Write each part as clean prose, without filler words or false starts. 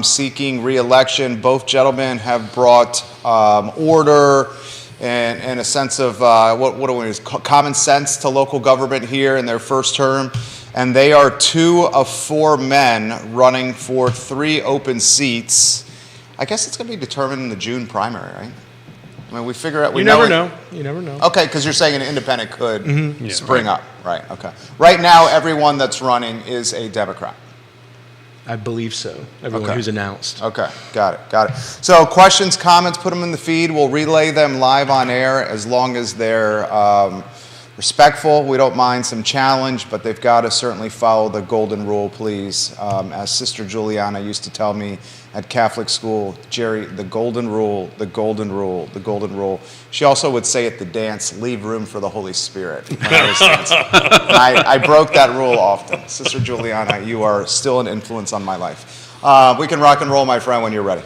seeking re-election. Both gentlemen have brought order and a sense of what do we use, common sense to local government here in their first term. And they are 2 of 4 men running for 3 open seats. I guess it's going to be determined in the June primary, right? I mean, we figure out. You never know. You never know. Okay, because you're saying an independent could spring up, right? Okay. Right now, everyone that's running is a Democrat. I believe so. Everyone who's announced. Okay, got it. So questions, comments, put them in the feed. We'll relay them live on air as long as they're respectful. We don't mind some challenge, but they've got to certainly follow the golden rule, please. As Sister Juliana used to tell me at Catholic school, Jerry, the golden rule, the golden rule, the golden rule. She also would say at the dance, leave room for the Holy Spirit. When I was dancing. I broke that rule often. Sister Juliana, you are still an influence on my life. We can rock and roll, my friend, when you're ready.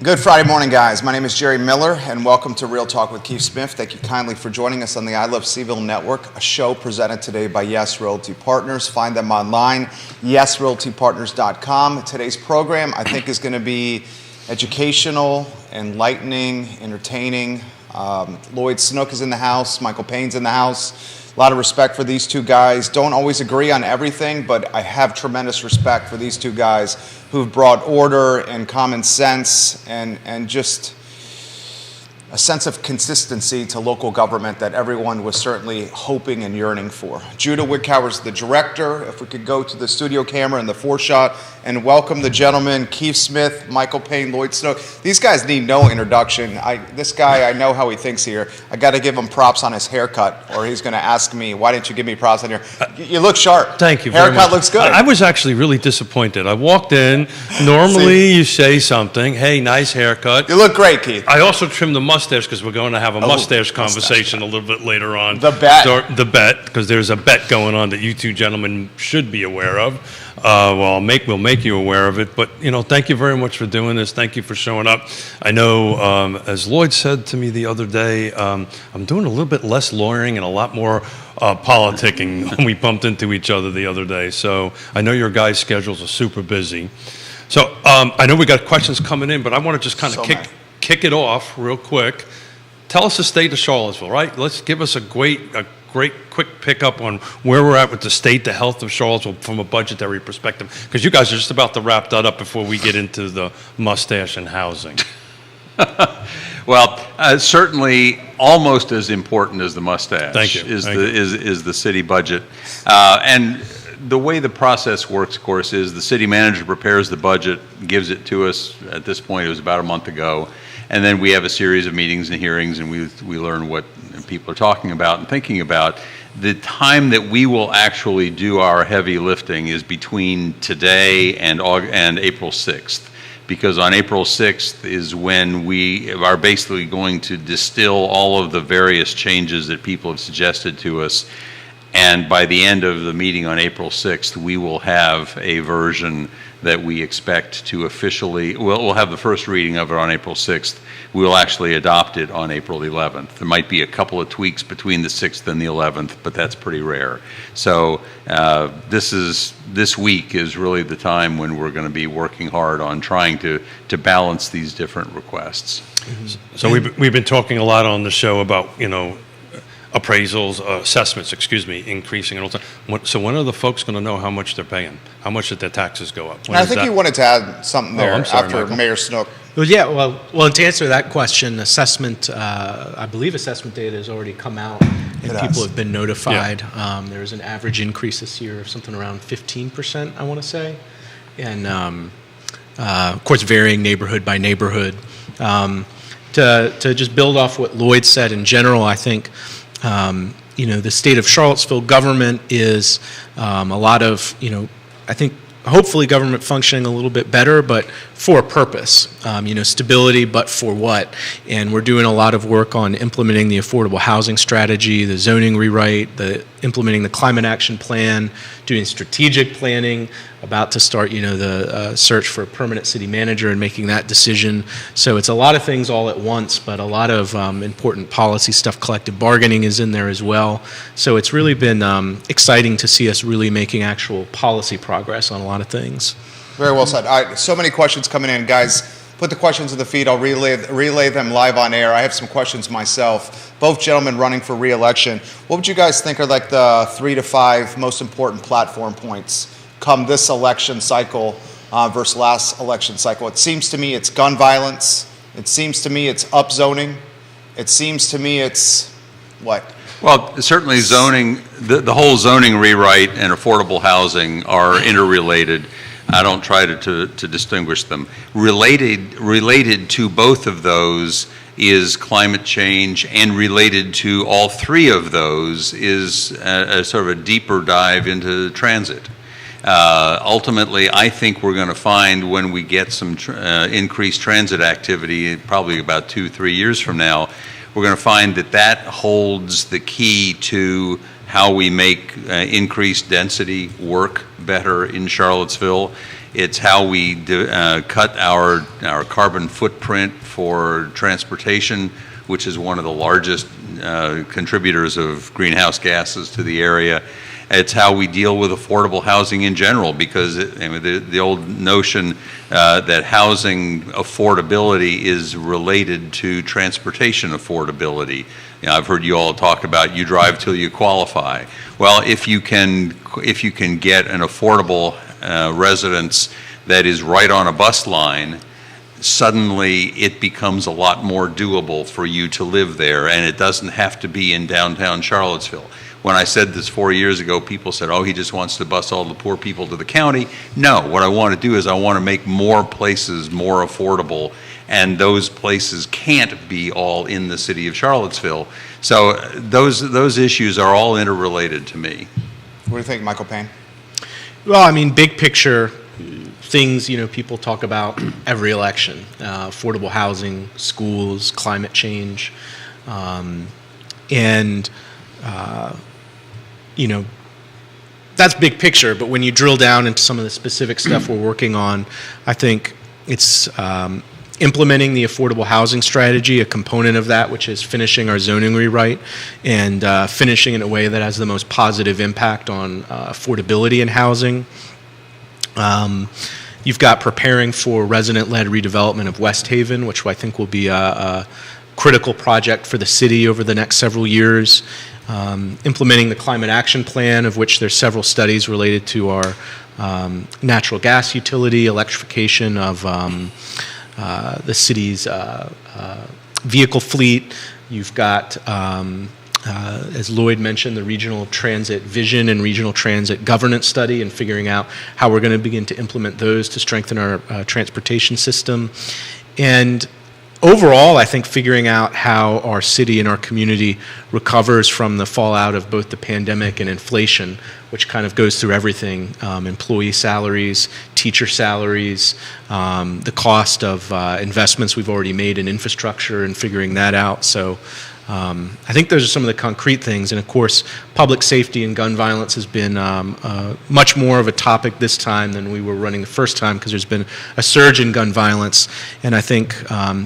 Good Friday morning, guys. My name is Jerry Miller, and welcome to Real Talk with Keith Smith. Thank you kindly for joining us on the I Love Seville Network, a show presented today by Yes Realty Partners. Find them online, yesrealtypartners.com. Today's program, I think, is going to be educational, enlightening, entertaining. Lloyd Snook is in the house. Michael Payne's in the house. A lot of respect for these 2 guys. Don't always agree on everything, but I have tremendous respect for these 2 guys who've brought order and common sense and just a sense of consistency to local government that everyone was certainly hoping and yearning for. Judah Wickhauer's the director. If we could go to the studio camera in the 4-shot and welcome the gentlemen, Keith Smith, Michael Payne, Lloyd Snook. These guys need no introduction. This guy, I know how he thinks here. I got to give him props on his haircut, or he's going to ask me, why didn't you give me props on your... You look sharp. Thank you very much. Haircut looks good. I was actually really disappointed. I walked in. Normally you say something, hey, nice haircut. You look great, Keith. I also trimmed the mustache because we're going to have a mustache conversation a little bit later on. The bet. The bet, because there's a bet going on that you 2 gentlemen should be aware of. We'll make you aware of it. But, thank you very much for doing this. Thank you for showing up. I know, as Lloyd said to me the other day, I'm doing a little bit less lawyering and a lot more politicking when we bumped into each other the other day. So I know your guys' schedules are super busy. So I know we got questions coming in, but I want to just kind of kick it off real quick. Tell us the state of Charlottesville, right? Let's give us a great quick pickup on where we're at with the state, the health of Charlottesville from a budgetary perspective, because you guys are just about to wrap that up before we get into the mustache and housing. Well, certainly almost as important as the mustache. Thank you. Is the city budget, and the way the process works, of course, is the city manager prepares the budget, gives it to us. At this point, it was about a month ago. And then we have a series of meetings and hearings, and we learn what people are talking about and thinking about. The time that we will actually do our heavy lifting is between today and April 6th, because on April 6th is when we are basically going to distill all of the various changes that people have suggested to us. And by the end of the meeting on April 6th, we will have a version that we expect to officially, we'll have the first reading of it on April 6th. We'll actually adopt it on April 11th. There might be a couple of tweaks between the 6th and the 11th, but that's pretty rare. So this week is really the time when we're going to be working hard on trying to balance these different requests. So we've been talking a lot on the show about, appraisals, assessments, increasing and all that. So when are the folks going to know how much they're paying? How much did their taxes go up? I think you wanted to add something there after Michael. Mayor Snook. Well, yeah. Well, to answer that question, assessment. I believe assessment data has already come out, and people have been notified. Yeah. There's an average increase this year of something around 15%, I want to say, and of course varying neighborhood by neighborhood. To just build off what Lloyd said in general, I think. The state of Charlottesville government is a lot of, I think hopefully government functioning a little bit better, but for a purpose. Stability, but for what? And we're doing a lot of work on implementing the affordable housing strategy, the zoning rewrite, implementing the climate action plan, doing strategic planning, about to start, the search for a permanent city manager and making that decision. So it's a lot of things all at once, but a lot of important policy stuff. Collective bargaining is in there as well. So it's really been exciting to see us really making actual policy progress on a lot of things. Very well said. All right, so many questions coming in. Guys, put the questions in the feed. I'll relay them live on air. I have some questions myself. Both gentlemen running for re-election. What would you guys think are like the 3 to 5 most important platform points come this election cycle versus last election cycle? It seems to me it's gun violence. It seems to me it's upzoning. It seems to me it's what? Well, certainly zoning, the whole zoning rewrite and affordable housing are interrelated. I don't try to distinguish them. Related to both of those is climate change, and related to all three of those is a sort of a deeper dive into transit. Ultimately, I think we're going to find when we get some increased transit activity, probably about 2-3 years from now, we're going to find that holds the key to how we make increased density work better in Charlottesville. It's how we cut our carbon footprint for transportation, which is one of the largest contributors of greenhouse gases to the area. It's how we deal with affordable housing in general, because the old notion that housing affordability is related to transportation affordability. I've heard you all talk about you drive till you qualify. Well, if you can get an affordable residence that is right on a bus line, suddenly it becomes a lot more doable for you to live there, and it doesn't have to be in downtown Charlottesville. When I said this 4 years ago, people said, oh, he just wants to bus all the poor people to the county. No, what I want to do is I want to make more places more affordable, and those places can't be all in the city of Charlottesville. So those issues are all interrelated to me. What do you think, Michael Payne? Well, I mean, big picture things, people talk about every election, affordable housing, schools, climate change, that's big picture, but when you drill down into some of the specific stuff we're working on, I think it's implementing the affordable housing strategy, a component of that, which is finishing our zoning rewrite and finishing in a way that has the most positive impact on affordability in housing. You've got preparing for resident-led redevelopment of West Haven, which I think will be a critical project for the city over the next several years. Implementing the climate action plan, of which there's several studies related to our natural gas utility, electrification of the city's vehicle fleet. You've got, as Lloyd mentioned, the regional transit vision and regional transit governance study, and figuring out how we're going to begin to implement those to strengthen our transportation system. And overall, I think figuring out how our city and our community recovers from the fallout of both the pandemic and inflation, which kind of goes through everything, employee salaries, teacher salaries, the cost of investments we've already made in infrastructure, and figuring that out. So I think those are some of the concrete things. And of course, public safety and gun violence has been much more of a topic this time than we were running the first time, because there's been a surge in gun violence. And I think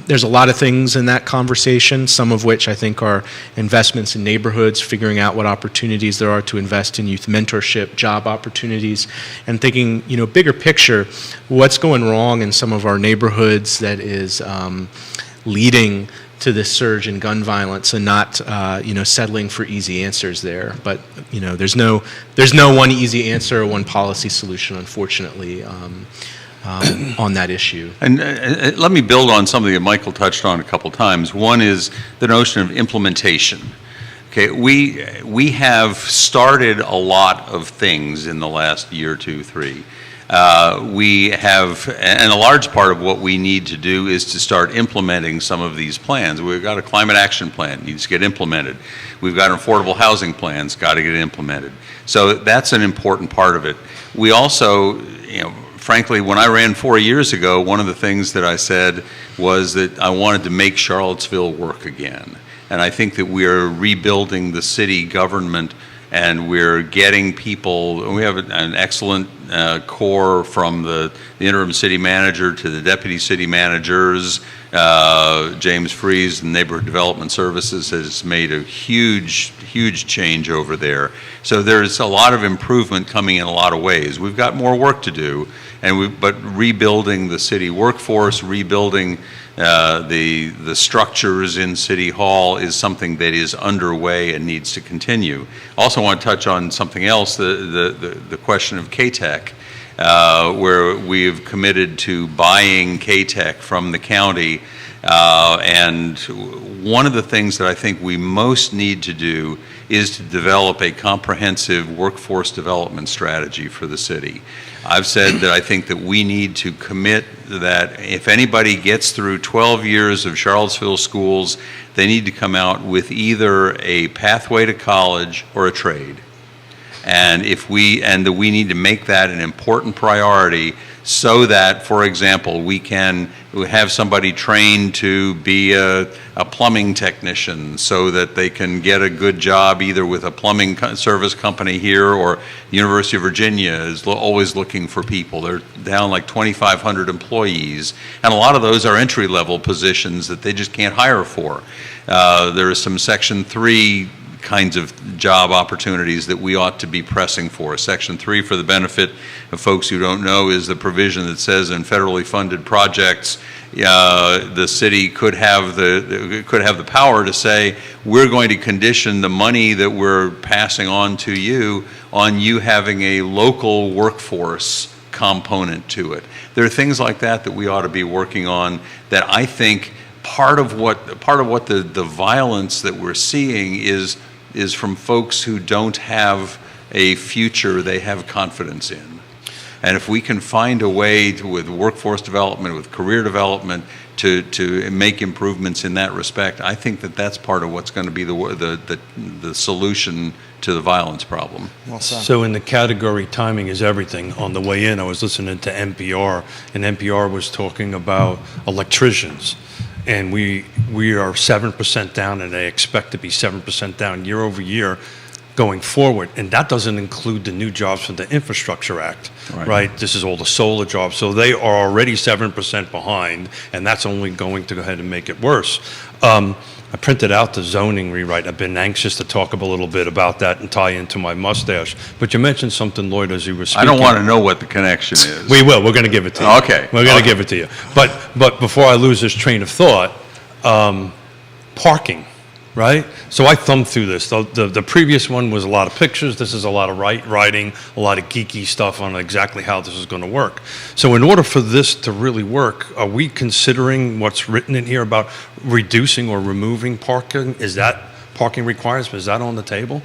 there's a lot of things in that conversation, some of which I think are investments in neighborhoods, figuring out what opportunities there are to invest in youth mentorship, job opportunities, and thinking, bigger picture, what's going wrong in some of our neighborhoods that is leading to this surge in gun violence, and not settling for easy answers there. But there's no one easy answer or one policy solution, unfortunately, on that issue. And let me build on something that Michael touched on a couple times. One is the notion of implementation. Okay, we have started a lot of things in the last year, 2, 3. We have, and a large part of what we need to do is to start implementing some of these plans. We've got a climate action plan, needs to get implemented. We've got an affordable housing plan, it's got to get implemented. So that's an important part of it. We also, frankly, when I ran 4 years ago, one of the things that I said was that I wanted to make Charlottesville work again. And I think that we are rebuilding the city government, and we're getting people. We have an excellent core from the interim city manager to the deputy city managers. James Freeze, the Neighborhood Development Services, has made a huge change over there. So there's a lot of improvement coming in a lot of ways. We've got more work to do, but rebuilding the city workforce, rebuilding the structures in City Hall is something that is underway and needs to continue. Also want to touch on something else, the question of K-Tech, where we've committed to buying K-Tech from the county. And one of the things that I think we most need to do is to develop a comprehensive workforce development strategy for the city. I've said that I think that we need to commit that if anybody gets through 12 years of Charlottesville schools, they need to come out with either a pathway to college or a trade. And we need to make that an important priority so that, for example, we can have somebody trained to be a plumbing technician so that they can get a good job either with a plumbing service company here, or the University of Virginia is always looking for people. They're down like 2,500 employees, and a lot of those are entry-level positions that they just can't hire for. There are some Section 3 kinds of job opportunities that we ought to be pressing for. Section 3, for the benefit of folks who don't know, is the provision that says in federally funded projects, the city could have the power to say, we're going to condition the money that we're passing on to you on you having a local workforce component to it. There are things like that we ought to be working on, that I think part of what the violence that we're seeing is from folks who don't have a future they have confidence in. And if we can find a way with workforce development, with career development, to make improvements in that respect, I think that's part of what's going to be the solution to the violence problem. Well said. So in the category timing is everything, on the way in I was listening to NPR, and NPR was talking about electricians. And we are 7% down, and they expect to be 7% down year over year going forward. And that doesn't include the new jobs from the Infrastructure Act, right? This is all the solar jobs. So they are already 7% behind, and that's only going to go ahead and make it worse. I printed out the zoning rewrite. I've been anxious to talk a little bit about that and tie into my mustache. But you mentioned something, Lloyd, as you were speaking. I don't want to know what the connection is. We will. We're going to give it to you. Okay. We're going to give it to you. But before I lose this train of thought, parking, right? So I thumbed through this. The previous one was a lot of pictures. This is a lot of writing, a lot of geeky stuff on exactly how this is going to work. So in order for this to really work, are we considering what's written in here about reducing or removing parking? Is that parking requirements? Is that on the table?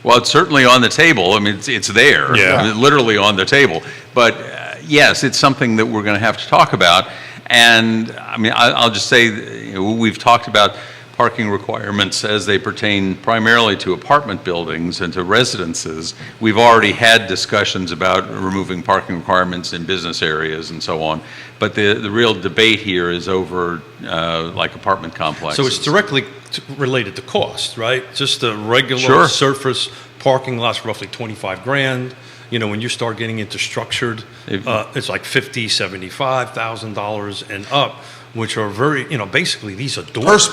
Well, it's certainly on the table. I mean, it's there. Yeah. I mean, literally on the table. But yes, it's something that we're going to have to talk about. And I mean, I'll just say, we've talked about parking requirements as they pertain primarily to apartment buildings and to residences. We've already had discussions about removing parking requirements in business areas and so on. But the real debate here is over like apartment complexes. So it's directly related to cost, right? Just the regular surface parking lots, roughly 25 grand. You know, when you start getting into structured, it's like $50,000, $75,000 and up, which are very, basically these are doors.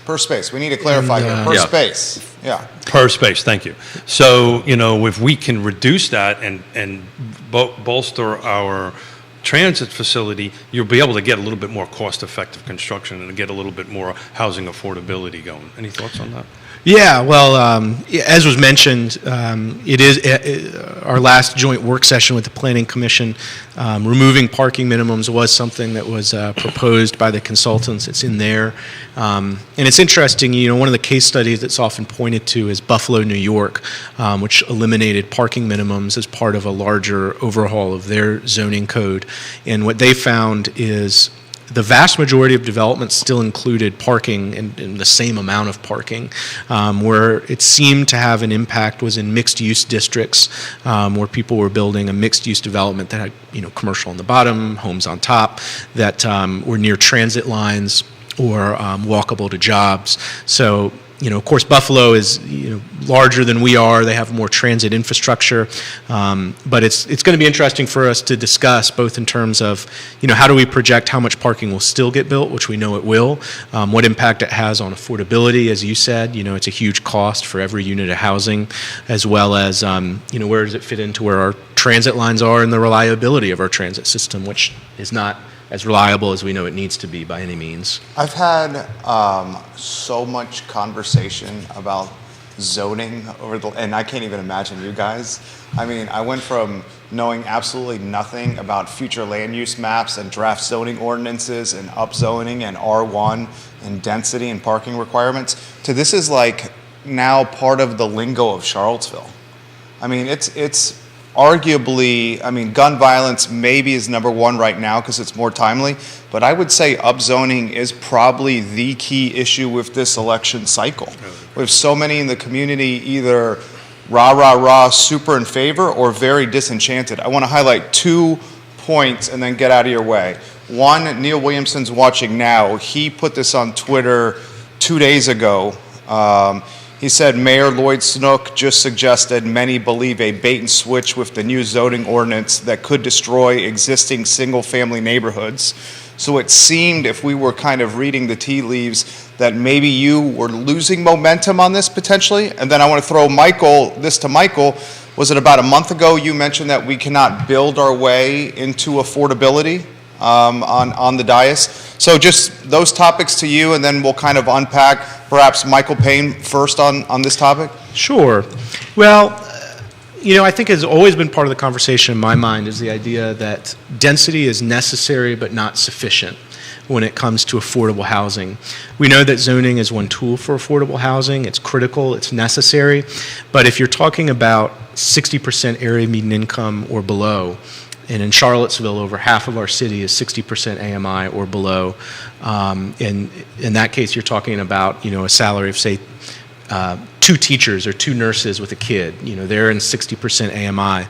Per space. We need to clarify here. Per space. Yeah. Per space, thank you. So, if we can reduce that and bolster our transit facility, you'll be able to get a little bit more cost-effective construction and get a little bit more housing affordability going. Any thoughts on that? Yeah, well, as was mentioned, it is our last joint work session with the Planning Commission. Removing parking minimums was something that was proposed by the consultants. It's in there. And it's interesting, one of the case studies that's often pointed to is Buffalo, New York, which eliminated parking minimums as part of a larger overhaul of their zoning code. And what they found is the vast majority of developments still included parking in the same amount of parking. Where it seemed to have an impact was in mixed-use districts, where people were building a mixed-use development that had, commercial on the bottom, homes on top, that were near transit lines or walkable to jobs. So, of course, Buffalo is larger than we are. They have more transit infrastructure, but it's going to be interesting for us to discuss both in terms of how do we project how much parking will still get built, which we know it will, what impact it has on affordability, as you said. It's a huge cost for every unit of housing, as well as where does it fit into where our transit lines are and the reliability of our transit system, which is not as reliable as we know it needs to be by any means. I've had so much conversation about zoning and I can't even imagine you guys. I mean, I went from knowing absolutely nothing about future land use maps and draft zoning ordinances and upzoning and R1 and density and parking requirements to this is like now part of the lingo of Charlottesville. I mean, it's arguably, gun violence maybe is number one right now because it's more timely, but I would say upzoning is probably the key issue with this election cycle. We have so many in the community either rah, super in favor or very disenchanted. I want to highlight 2 points and then get out of your way. One, Neil Williamson's watching now. He put this on Twitter 2 days ago. He said, Mayor Lloyd Snook just suggested many believe a bait and switch with the new zoning ordinance that could destroy existing single-family neighborhoods. So it seemed, if we were kind of reading the tea leaves, that maybe you were losing momentum on this potentially. And then I want to throw this to Michael. Was it about a month ago you mentioned that we cannot build our way into affordability on the dais? So just those topics to you, and then we'll kind of unpack perhaps Michael Payne first on this topic. Sure. Well, I think has always been part of the conversation in my mind is the idea that density is necessary but not sufficient when it comes to affordable housing. We know that zoning is one tool for affordable housing. It's critical, it's necessary, but if you're talking about 60% area median income or below, and in Charlottesville, over half of our city is 60% AMI or below. In that case, you're talking about a salary of, say, 2 teachers or 2 nurses with a kid. They're in 60% AMI.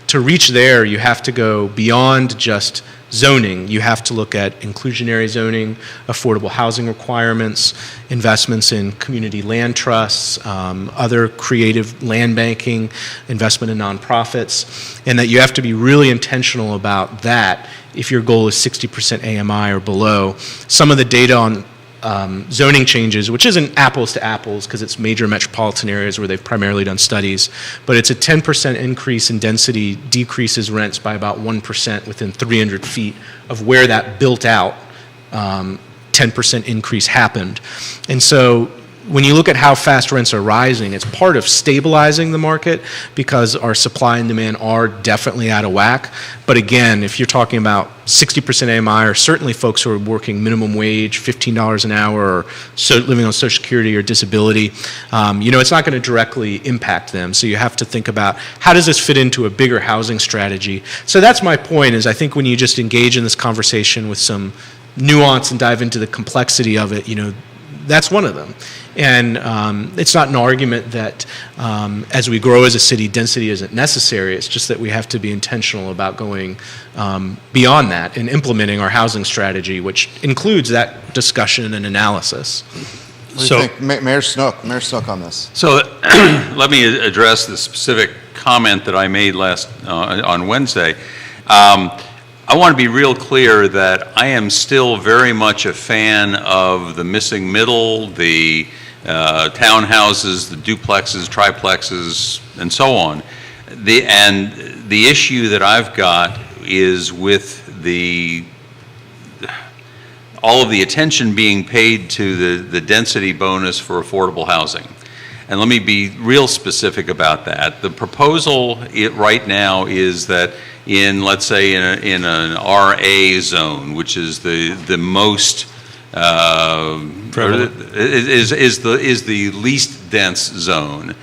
To reach there, you have to go beyond just zoning. You have to look at inclusionary zoning, affordable housing requirements, investments in community land trusts, other creative land banking, investment in nonprofits, and that you have to be really intentional about that if your goal is 60% AMI or below. Some of the data on zoning changes, which isn't apples to apples because it's major metropolitan areas where they've primarily done studies, but it's a 10% increase in density decreases rents by about 1% within 300 feet of where that built out 10% increase happened. And so when you look at how fast rents are rising, it's part of stabilizing the market because our supply and demand are definitely out of whack. But again, if you're talking about 60% AMI, or certainly folks who are working minimum wage, $15 an hour, or living on Social Security or disability, it's not going to directly impact them. So you have to think about how does this fit into a bigger housing strategy. So that's my point, is I think when you just engage in this conversation with some nuance and dive into the complexity of it, that's one of them. And it's not an argument that as we grow as a city, density isn't necessary. It's just that we have to be intentional about going beyond that and implementing our housing strategy, which includes that discussion and analysis. What do you think, Mayor Snook on this? So let me address the specific comment that I made on Wednesday. I want to be real clear that I am still very much a fan of the missing middle, the townhouses, the duplexes, triplexes, and so on. The issue that I've got is with all of the attention being paid to the density bonus for affordable housing. And let me be real specific about that. The proposal right now is that let's say in an RA zone, which is the most is the least dense zone,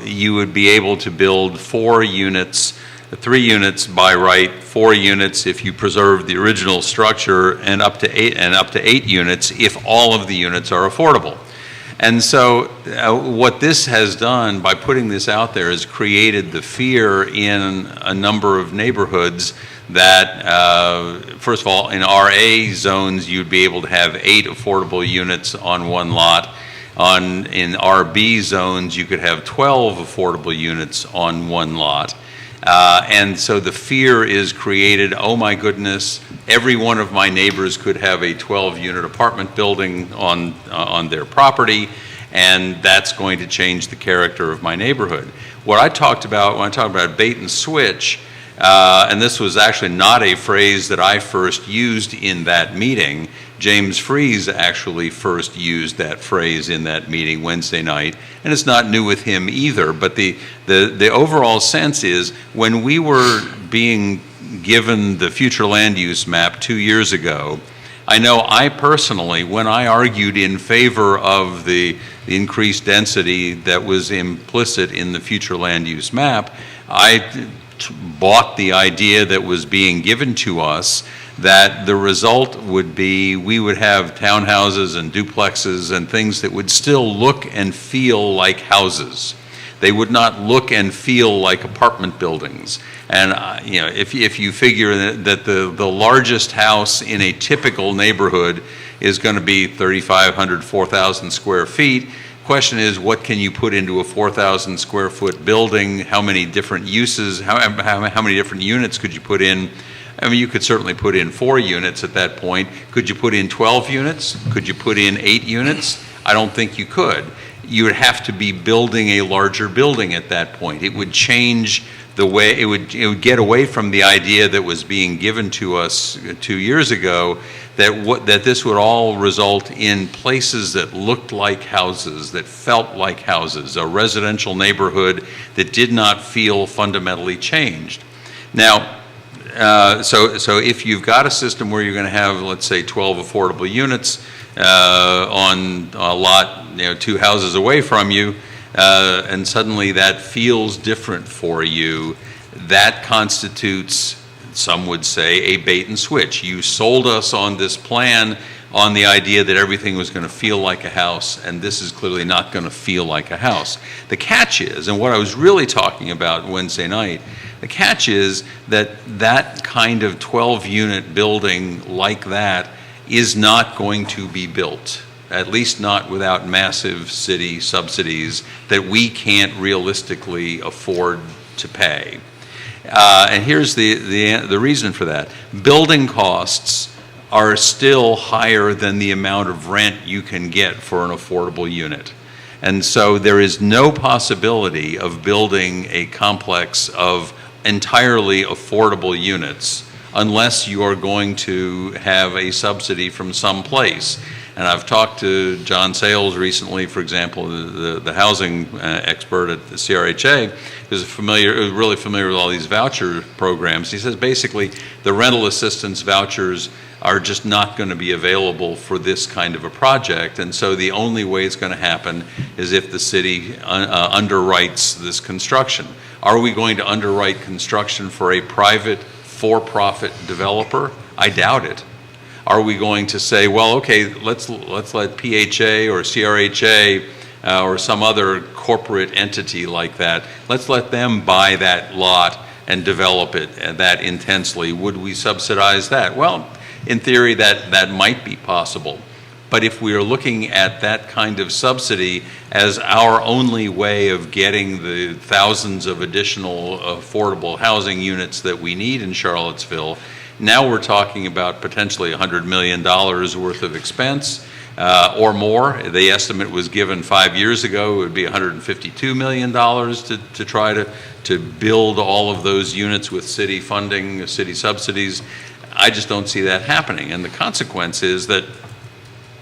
you would be able to build 4 units 3 units by right, 4 units if you preserve the original structure, and up to 8 units if all of the units are affordable. And so what this has done by putting this out there is created the fear in a number of neighborhoods that, first of all, in RA zones, you'd be able to have 8 affordable units on one lot. In RB zones, you could have 12 affordable units on one lot. And so the fear is created, oh my goodness, every one of my neighbors could have a 12-unit apartment building on their property, and that's going to change the character of my neighborhood. What I talked about when I talked about bait and switch, and this was actually not a phrase that I first used in that meeting. James Freeze actually first used that phrase in that meeting Wednesday night, and it's not new with him either, but the overall sense is when we were being given the future land use map 2 years ago, I know I personally, when I argued in favor of the increased density that was implicit in the future land use map, I bought the idea that was being given to us that the result would be we would have townhouses and duplexes and things that would still look and feel like houses. They would not look and feel like apartment buildings. And if you figure that the largest house in a typical neighborhood is going to be 3,500, 4,000 square feet, question is, what can you put into a 4,000 square foot building? How many different uses, how many different units could you put in? I mean, you could certainly put in 4 units at that point. Could you put in 12 units? Could you put in 8 units? I don't think you could. You would have to be building a larger building at that point. It would change the way, it would get away from the idea that was being given to us 2 years ago, that this would all result in places that looked like houses, that felt like houses, a residential neighborhood that did not feel fundamentally changed. Now, so if you've got a system where you're going to have, let's say, 12 affordable units on a lot, 2 houses away from you, and suddenly that feels different for you, that constitutes, some would say, a bait and switch. You sold us on this plan on the idea that everything was going to feel like a house, and this is clearly not going to feel like a house. The catch is, and what I was really talking about Wednesday night, the catch is that that kind of 12-unit building like that is not going to be built, at least not without massive city subsidies that we can't realistically afford to pay. And here's the reason for that. Building costs are still higher than the amount of rent you can get for an affordable unit. And so there is no possibility of building a complex of entirely affordable units unless you are going to have a subsidy from some place. And I've talked to John Sayles recently, for example, the housing expert at the CRHA, who's really familiar with all these voucher programs. He says basically the rental assistance vouchers are just not going to be available for this kind of a project. And so the only way it's going to happen is if the city underwrites this construction. Are we going to underwrite construction for a private for-profit developer? I doubt it. Are we going to say, well, okay, let's let PHA or CRHA or some other corporate entity like that, let's let them buy that lot and develop it that intensely? Would we subsidize that? Well, in theory, that might be possible. But if we are looking at that kind of subsidy as our only way of getting the thousands of additional affordable housing units that we need in Charlottesville, now we're talking about potentially $100 million worth of expense or more. The estimate was given 5 years ago. It would be $152 million to try to build all of those units with city funding, city subsidies. I just don't see that happening. And the consequence is that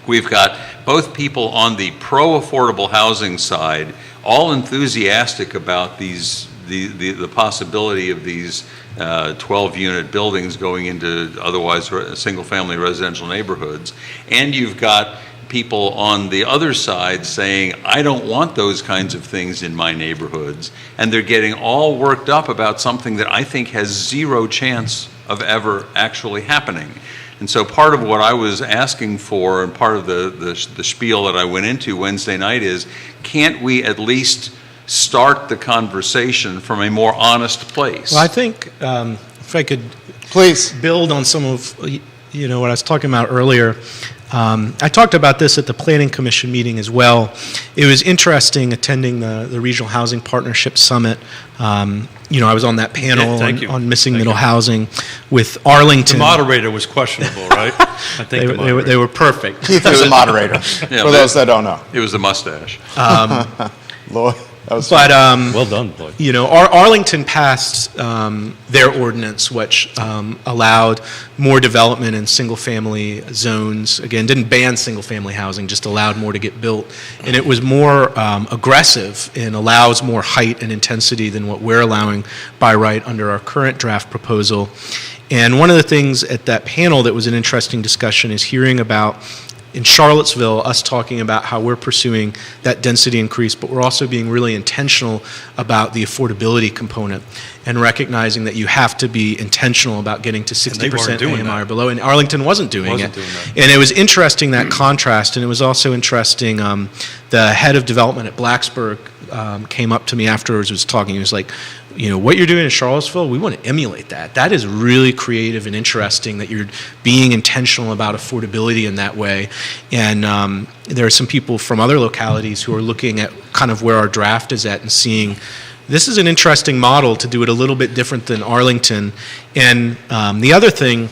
we've got both people on the pro-affordable housing side all enthusiastic about the possibility of these 12-unit buildings going into otherwise single-family residential neighborhoods, and you've got people on the other side saying, I don't want those kinds of things in my neighborhoods. And they're getting all worked up about something that I think has zero chance of ever actually happening. And so part of what I was asking for, and part of the spiel that I went into Wednesday night is, can't we at least start the conversation from a more honest place? Well, I think if I could Please. build on some of what I was talking about earlier. I talked about this at the Planning Commission meeting as well. It was interesting attending the Regional Housing Partnership Summit. I was on that panel thank you. on missing Thank middle you. housing with Arlington. The moderator was questionable, right? I think They were perfect. Keith is the moderator, Yeah, for those that don't know. It was the mustache. Lloyd, that was But well done, Lloyd. Arlington passed their ordinance, which allowed more development in single-family zones. Again, didn't ban single-family housing, just allowed more to get built. And it was more aggressive and allows more height and intensity than what we're allowing by right under our current draft proposal. And one of the things at that panel that was an interesting discussion is hearing about in Charlottesville, us talking about how we're pursuing that density increase, but we're also being really intentional about the affordability component and recognizing that you have to be intentional about getting to 60% doing AMI or that. below. And Arlington wasn't doing Wasn't it. doing that. And it was interesting, that contrast, and it was also interesting, the head of development at Blacksburg came up to me afterwards, was talking, he was like, what you're doing in Charlottesville, we want to emulate that. That is really creative and interesting that you're being intentional about affordability in that way. And there are some people from other localities who are looking at kind of where our draft is at and seeing this is an interesting model to do it a little bit different than Arlington. And the other thing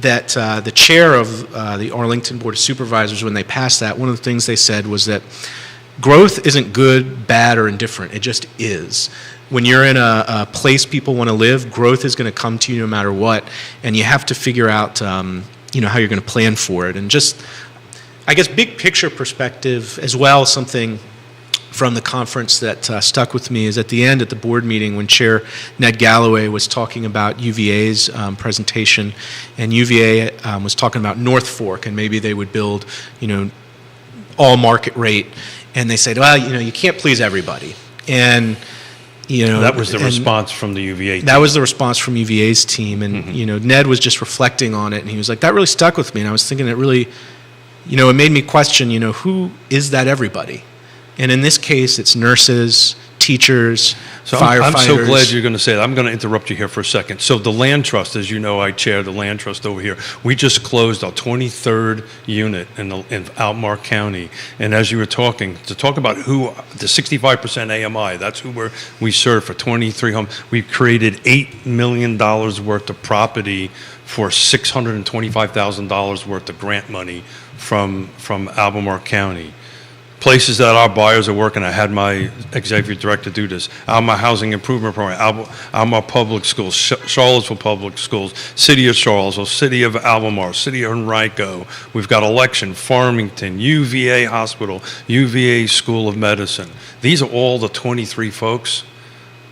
that the chair of the Arlington Board of Supervisors, when they passed that, one of the things they said was that growth isn't good, bad, or indifferent. It just is. When you're in a place people want to live, growth is going to come to you no matter what, and you have to figure out, how you're going to plan for it. And just, I guess, big picture perspective as well, something from the conference that stuck with me is at the end at the board meeting when Chair Ned Galloway was talking about UVA's presentation, and UVA was talking about North Fork, and maybe they would build, all market rate, and they said, well, you can't please everybody. And That was the and response from the UVA team. that was the response from UVA's team, and Ned was just reflecting on it, and he was like, that really stuck with me, and I was thinking it really, it made me question, who is that everybody? And in this case, it's nurses, teachers, So firefighters. I'm so glad you're going to say that. I'm going to interrupt you here for a second. So the land trust, as you know, I chair the land trust over here. We just closed our 23rd unit in Albemarle County. And as you were talking, to talk about who, the 65% AMI, that's who we serve for 23 homes. We've created $8 million worth of property for $625,000 worth of grant money from Albemarle County. Places that our buyers are working. I had my executive director do this. Albemarle Housing Improvement Program, Albemarle Public Schools, Charlottesville Public Schools, City of Charlottesville, City of Albemarle, City of Henrico. We've got Election, Farmington, UVA Hospital, UVA School of Medicine. These are all the 23 folks,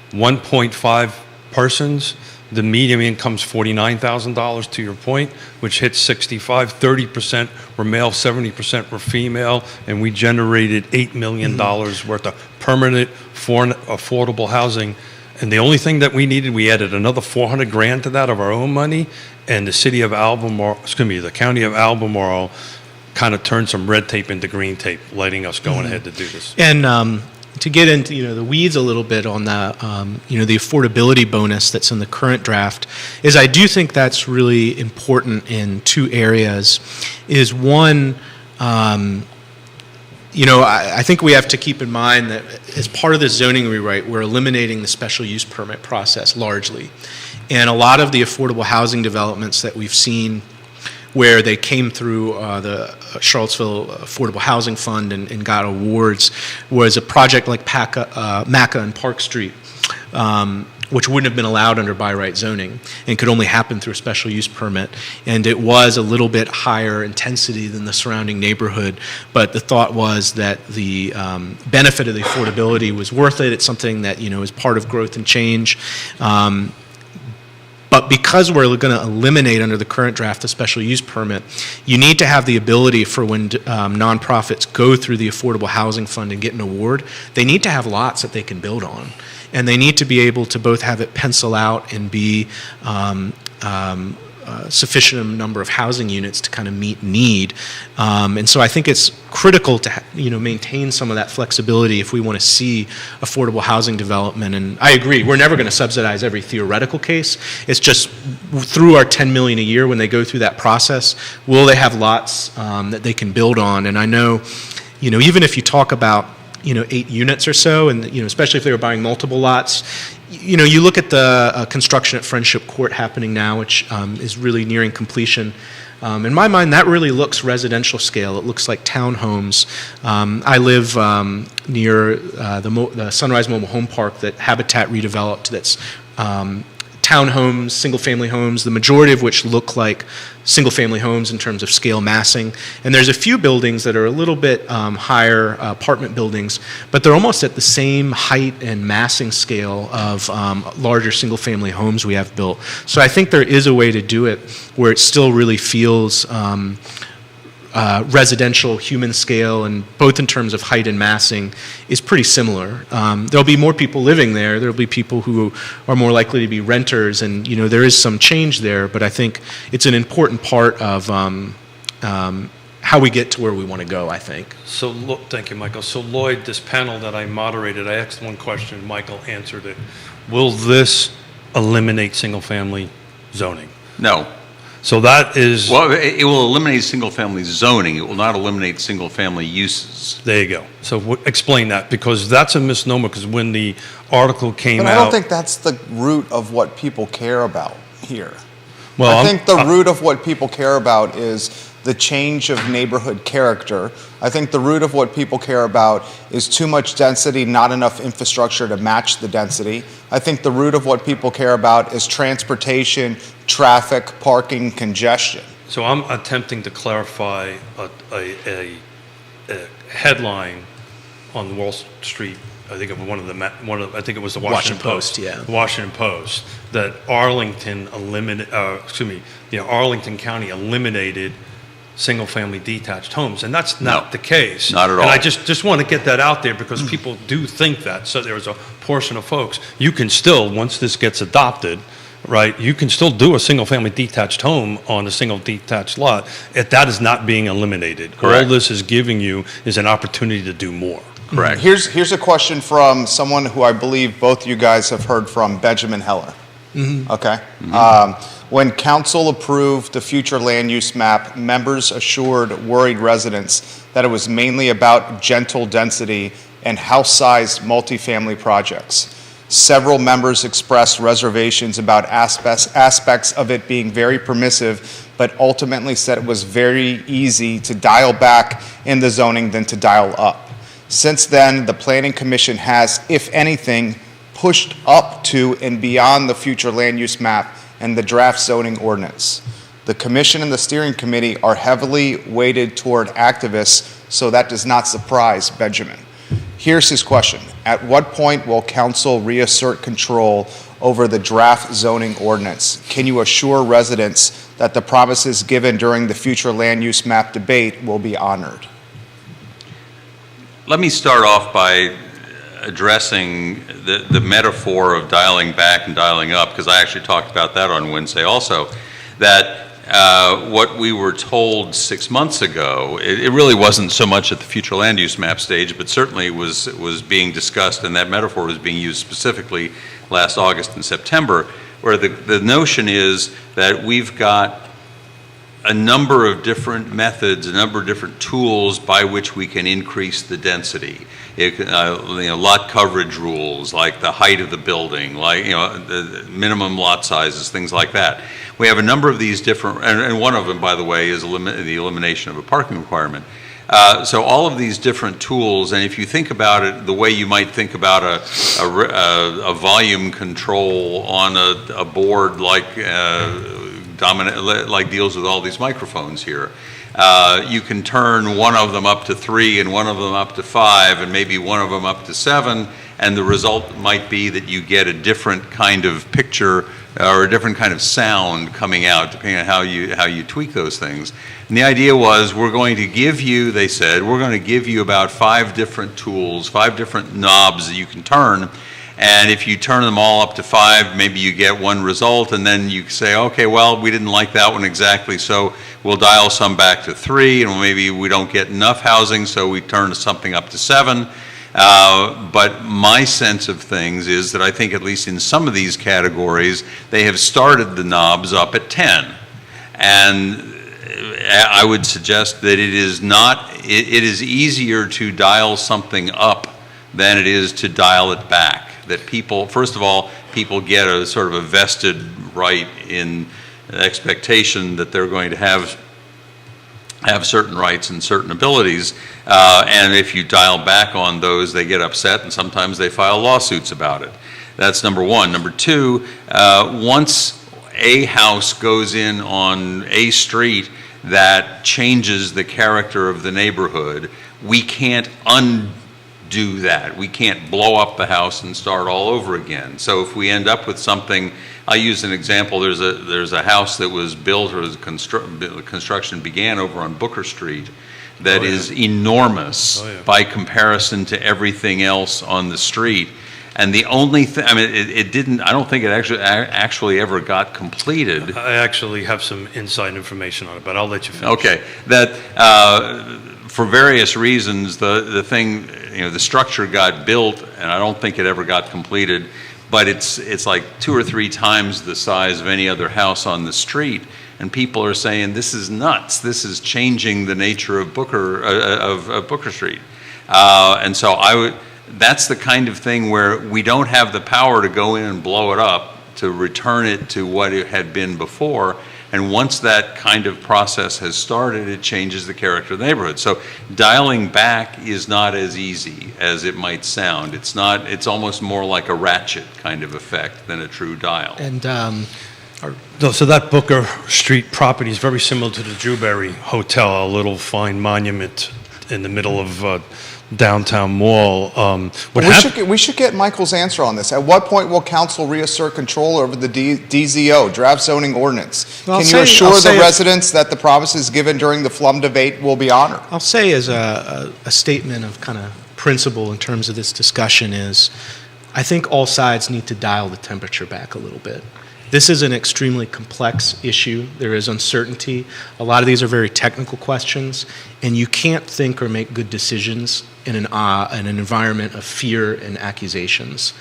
1.5 persons. The median income's $49,000, to your point, which hits 65. 30% were male, 70% were female, and we generated $8 million worth of permanent affordable housing. And the only thing that we needed, we added another $400,000 to that of our own money, and the city of Albemarle, the county of Albemarle, kind of turned some red tape into green tape, letting us go ahead to do this. And to get into the weeds a little bit on the the affordability bonus that's in the current draft, is I do think that's really important in two areas. Is one, I think we have to keep in mind that as part of the zoning rewrite, we're eliminating the special use permit process largely, and a lot of the affordable housing developments that we've seen, where they came through the Charlottesville Affordable Housing Fund and got awards, was a project like Maca and Park Street, which wouldn't have been allowed under by right zoning and could only happen through a special use permit. And it was a little bit higher intensity than the surrounding neighborhood, but the thought was that the benefit of the affordability was worth it. It's something that is part of growth and change. But because we're going to eliminate under the current draft the special use permit, you need to have the ability for when nonprofits go through the Affordable Housing Fund and get an award, they need to have lots that they can build on. And they need to be able to both have it pencil out and be sufficient number of housing units to kind of meet need. And so I think it's critical to maintain some of that flexibility if we want to see affordable housing development. And I agree, we're never going to subsidize every theoretical case. It's just through our $10 million a year when they go through that process, will they have lots that they can build on? And I know, even if you talk about 8 units or so, and especially if they were buying multiple lots, you look at the construction at Friendship Court happening now, which is really nearing completion. In my mind, that really looks residential scale. It looks like townhomes. I live near the Sunrise Mobile Home Park that Habitat redeveloped. That's townhomes, single-family homes, the majority of which look like single-family homes in terms of scale massing. And there's a few buildings that are a little bit higher, apartment buildings, but they're almost at the same height and massing scale of larger single-family homes we have built. So I think there is a way to do it where it still really feels residential, human scale, and both in terms of height and massing is pretty similar. There'll be more people living there. There'll be people who are more likely to be renters, and there is some change there. But I think it's an important part of how we get to where we want to go, I think. So, thank you, Michael. So, Lloyd, this panel that I moderated, I asked one question, Michael answered it. Will this eliminate single-family zoning? No. So that is... Well, it will eliminate single-family zoning. It will not eliminate single-family uses. There you go. So explain that, because that's a misnomer, because when the article came But out... I don't think that's the root of what people care about here. Well, I think the root of what people care about is the change of neighborhood character. I think the root of what people care about is too much density, not enough infrastructure to match the density. I think the root of what people care about is transportation, traffic, parking, congestion. So I'm attempting to clarify a headline on the Wall Street. I think it was I think it was the Washington Post. Yeah. The Washington Post, that Arlington Arlington County eliminated single-family detached homes, and that's not the case. Not at all. And I just want to get that out there, because people do think that. So there's a portion of folks, you can still, once this gets adopted, right, you can still do a single-family detached home on a single detached lot. That is not being eliminated. Correct. All this is giving you is an opportunity to do more. Correct. Here's a question from someone who I believe both you guys have heard from, Benjamin Heller. Okay. When council approved the future land use map, members assured worried residents that it was mainly about gentle density and house-sized multifamily projects. Several members expressed reservations about aspects of it being very permissive, but ultimately said it was very easy to dial back in the zoning than to dial up. Since then, the Planning Commission has, if anything, pushed up to and beyond the future land use map and the draft zoning ordinance. The Commission and the Steering Committee are heavily weighted toward activists, so that does not surprise Benjamin. Here's his question. At what point will council reassert control over the draft zoning ordinance? Can you assure residents that the promises given during the future land use map debate will be honored? Let me start off by addressing the metaphor of dialing back and dialing up, because I actually talked about that on Wednesday also, that what we were told 6 months ago, it really wasn't so much at the future land use map stage, but certainly was being discussed, and that metaphor was being used specifically last August and September, where the notion is that we've got a number of different methods, a number of different tools by which we can increase the density. Lot coverage rules, like the height of the building, like the minimum lot sizes, things like that. We have a number of these different, and one of them, by the way, is the elimination of a parking requirement. So all of these different tools, and if you think about it the way you might think about a volume control on a board like deals with all these microphones here. You can turn one of them up to 3 and one of them up to 5 and maybe one of them up to 7, and the result might be that you get a different kind of picture or a different kind of sound coming out, depending on how you tweak those things. And the idea was, we're going to give you, they said, we're going to give you about 5 different tools, 5 different knobs that you can turn. And if you turn them all up to 5, maybe you get one result, and then you say, okay, well, we didn't like that one exactly, so we'll dial some back to 3, and maybe we don't get enough housing, so we turn something up to 7. But my sense of things is that I think, at least in some of these categories, they have started the knobs up at 10. And I would suggest that it is easier to dial something up than it is to dial it back. That people, first of all, people get a sort of a vested right in expectation that they're going to have certain rights and certain abilities, and if you dial back on those, they get upset, and sometimes they file lawsuits about it. That's number one. Number two, once a house goes in on a street that changes the character of the neighborhood, we can't undo that. We can't blow up the house and start all over again. So if we end up with something, I'll use an example. There's a house that was built, or construction began over on Booker Street, that is enormous by comparison to everything else on the street. And the only thing, I mean, it didn't, I don't think it actually ever got completed. I actually have some inside information on it, but I'll let you finish. Okay, that for various reasons, the thing, the structure got built, and I don't think it ever got completed, but it's like 2 or 3 times the size of any other house on the street, and people are saying, this is nuts, this is changing the nature of Booker Street. And so that's the kind of thing where we don't have the power to go in and blow it up, to return it to what it had been before. And once that kind of process has started, it changes the character of the neighborhood. So dialing back is not as easy as it might sound. It's almost more like a ratchet kind of effect than a true dial. And So that Booker Street property is very similar to the Drewberry Hotel, a little fine monument in the middle of downtown mall. We should get Michael's answer on this. At what point will council reassert control over the DZO, draft zoning ordinance? Well, Can you assure the residents that the promises given during the Flum debate will be honored? I'll say, as a statement of kind of principle in terms of this discussion, is I think all sides need to dial the temperature back a little bit. This is an extremely complex issue. There is uncertainty. A lot of these are very technical questions, and you can't think or make good decisions in an environment of fear and accusations.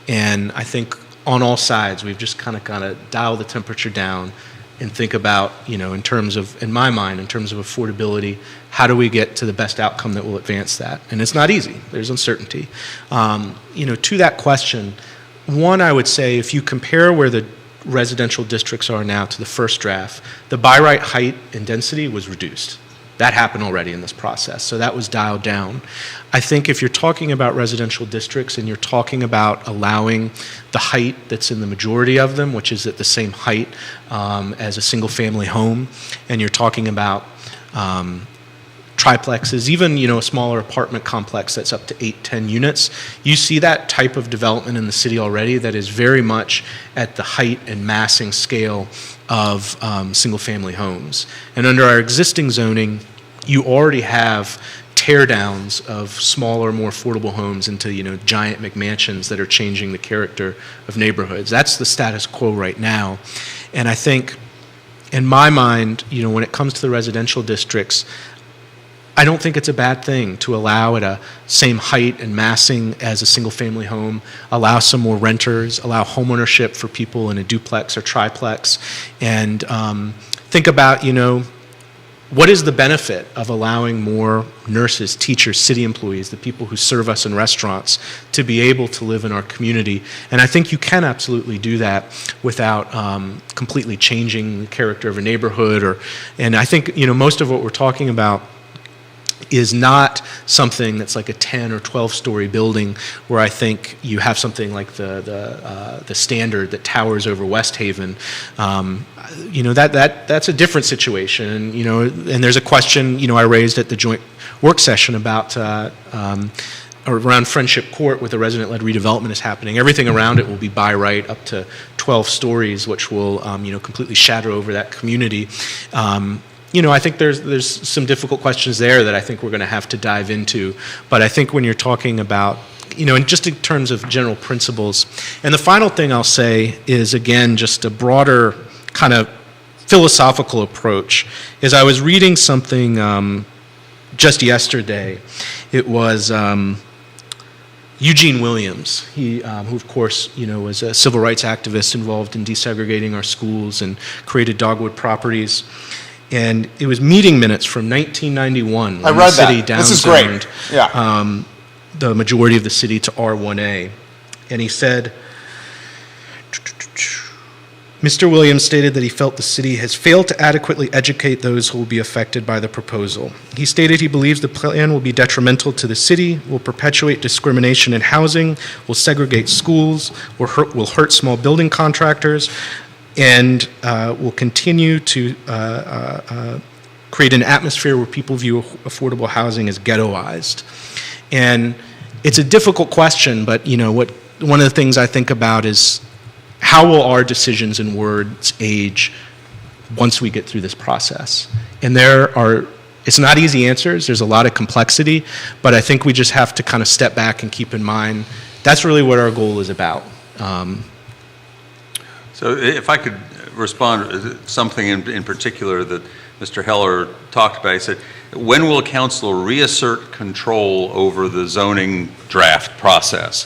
And I think on all sides, we've just kind of got to dial the temperature down and think about, in terms of, in my mind, in terms of affordability, how do we get to the best outcome that will advance that? And it's not easy. There's uncertainty. To that question, one, I would say, if you compare where the residential districts are now to the first draft, the by right height and density was reduced. That happened already in this process, so that was dialed down. I think if you're talking about residential districts and you're talking about allowing the height that's in the majority of them, which is at the same height as a single family home, and you're talking about triplexes, even a smaller apartment complex that's up to 8-10 units, you see that type of development in the city already that is very much at the height and massing scale of single-family homes. And under our existing zoning, you already have tear downs of smaller, more affordable homes into giant McMansions that are changing the character of neighborhoods. That's the status quo right now, and I think, in my mind, when it comes to the residential districts, I don't think it's a bad thing to allow at a same height and massing as a single-family home, allow some more renters, allow homeownership for people in a duplex or triplex, and think about, what is the benefit of allowing more nurses, teachers, city employees, the people who serve us in restaurants, to be able to live in our community? And I think you can absolutely do that without completely changing the character of a neighborhood. And I think, most of what we're talking about is not something that's like a 10 or 12-story building where I think you have something like the Standard that towers over West Haven. That's a different situation. And there's a question I raised at the joint work session about or around Friendship Court, with the resident-led redevelopment is happening. Everything around it will be by right up to 12 stories, which will, completely shadow over that community. I think there's some difficult questions there that I think we're going to have to dive into. But I think when you're talking about, and just in terms of general principles. And the final thing I'll say is, again, just a broader kind of philosophical approach, is I was reading something just yesterday. It was Eugene Williams, who of course, was a civil rights activist involved in desegregating our schools and created Dogwood Properties. And it was meeting minutes from 1991 when the city downsized This is great. Yeah. The majority of the city to R1A. And he said, Mr. Williams stated that he felt the city has failed to adequately educate those who will be affected by the proposal. He stated he believes the plan will be detrimental to the city, will perpetuate discrimination in housing, will segregate schools, will hurt small building contractors, and will continue to create an atmosphere where people view affordable housing as ghettoized. And it's a difficult question, but one of the things I think about is, how will our decisions and words age once we get through this process? And it's not easy answers, there's a lot of complexity, but I think we just have to kind of step back and keep in mind that's really what our goal is about. So if I could respond to something in particular that Mr. Heller talked about, he said, when will council reassert control over the zoning draft process?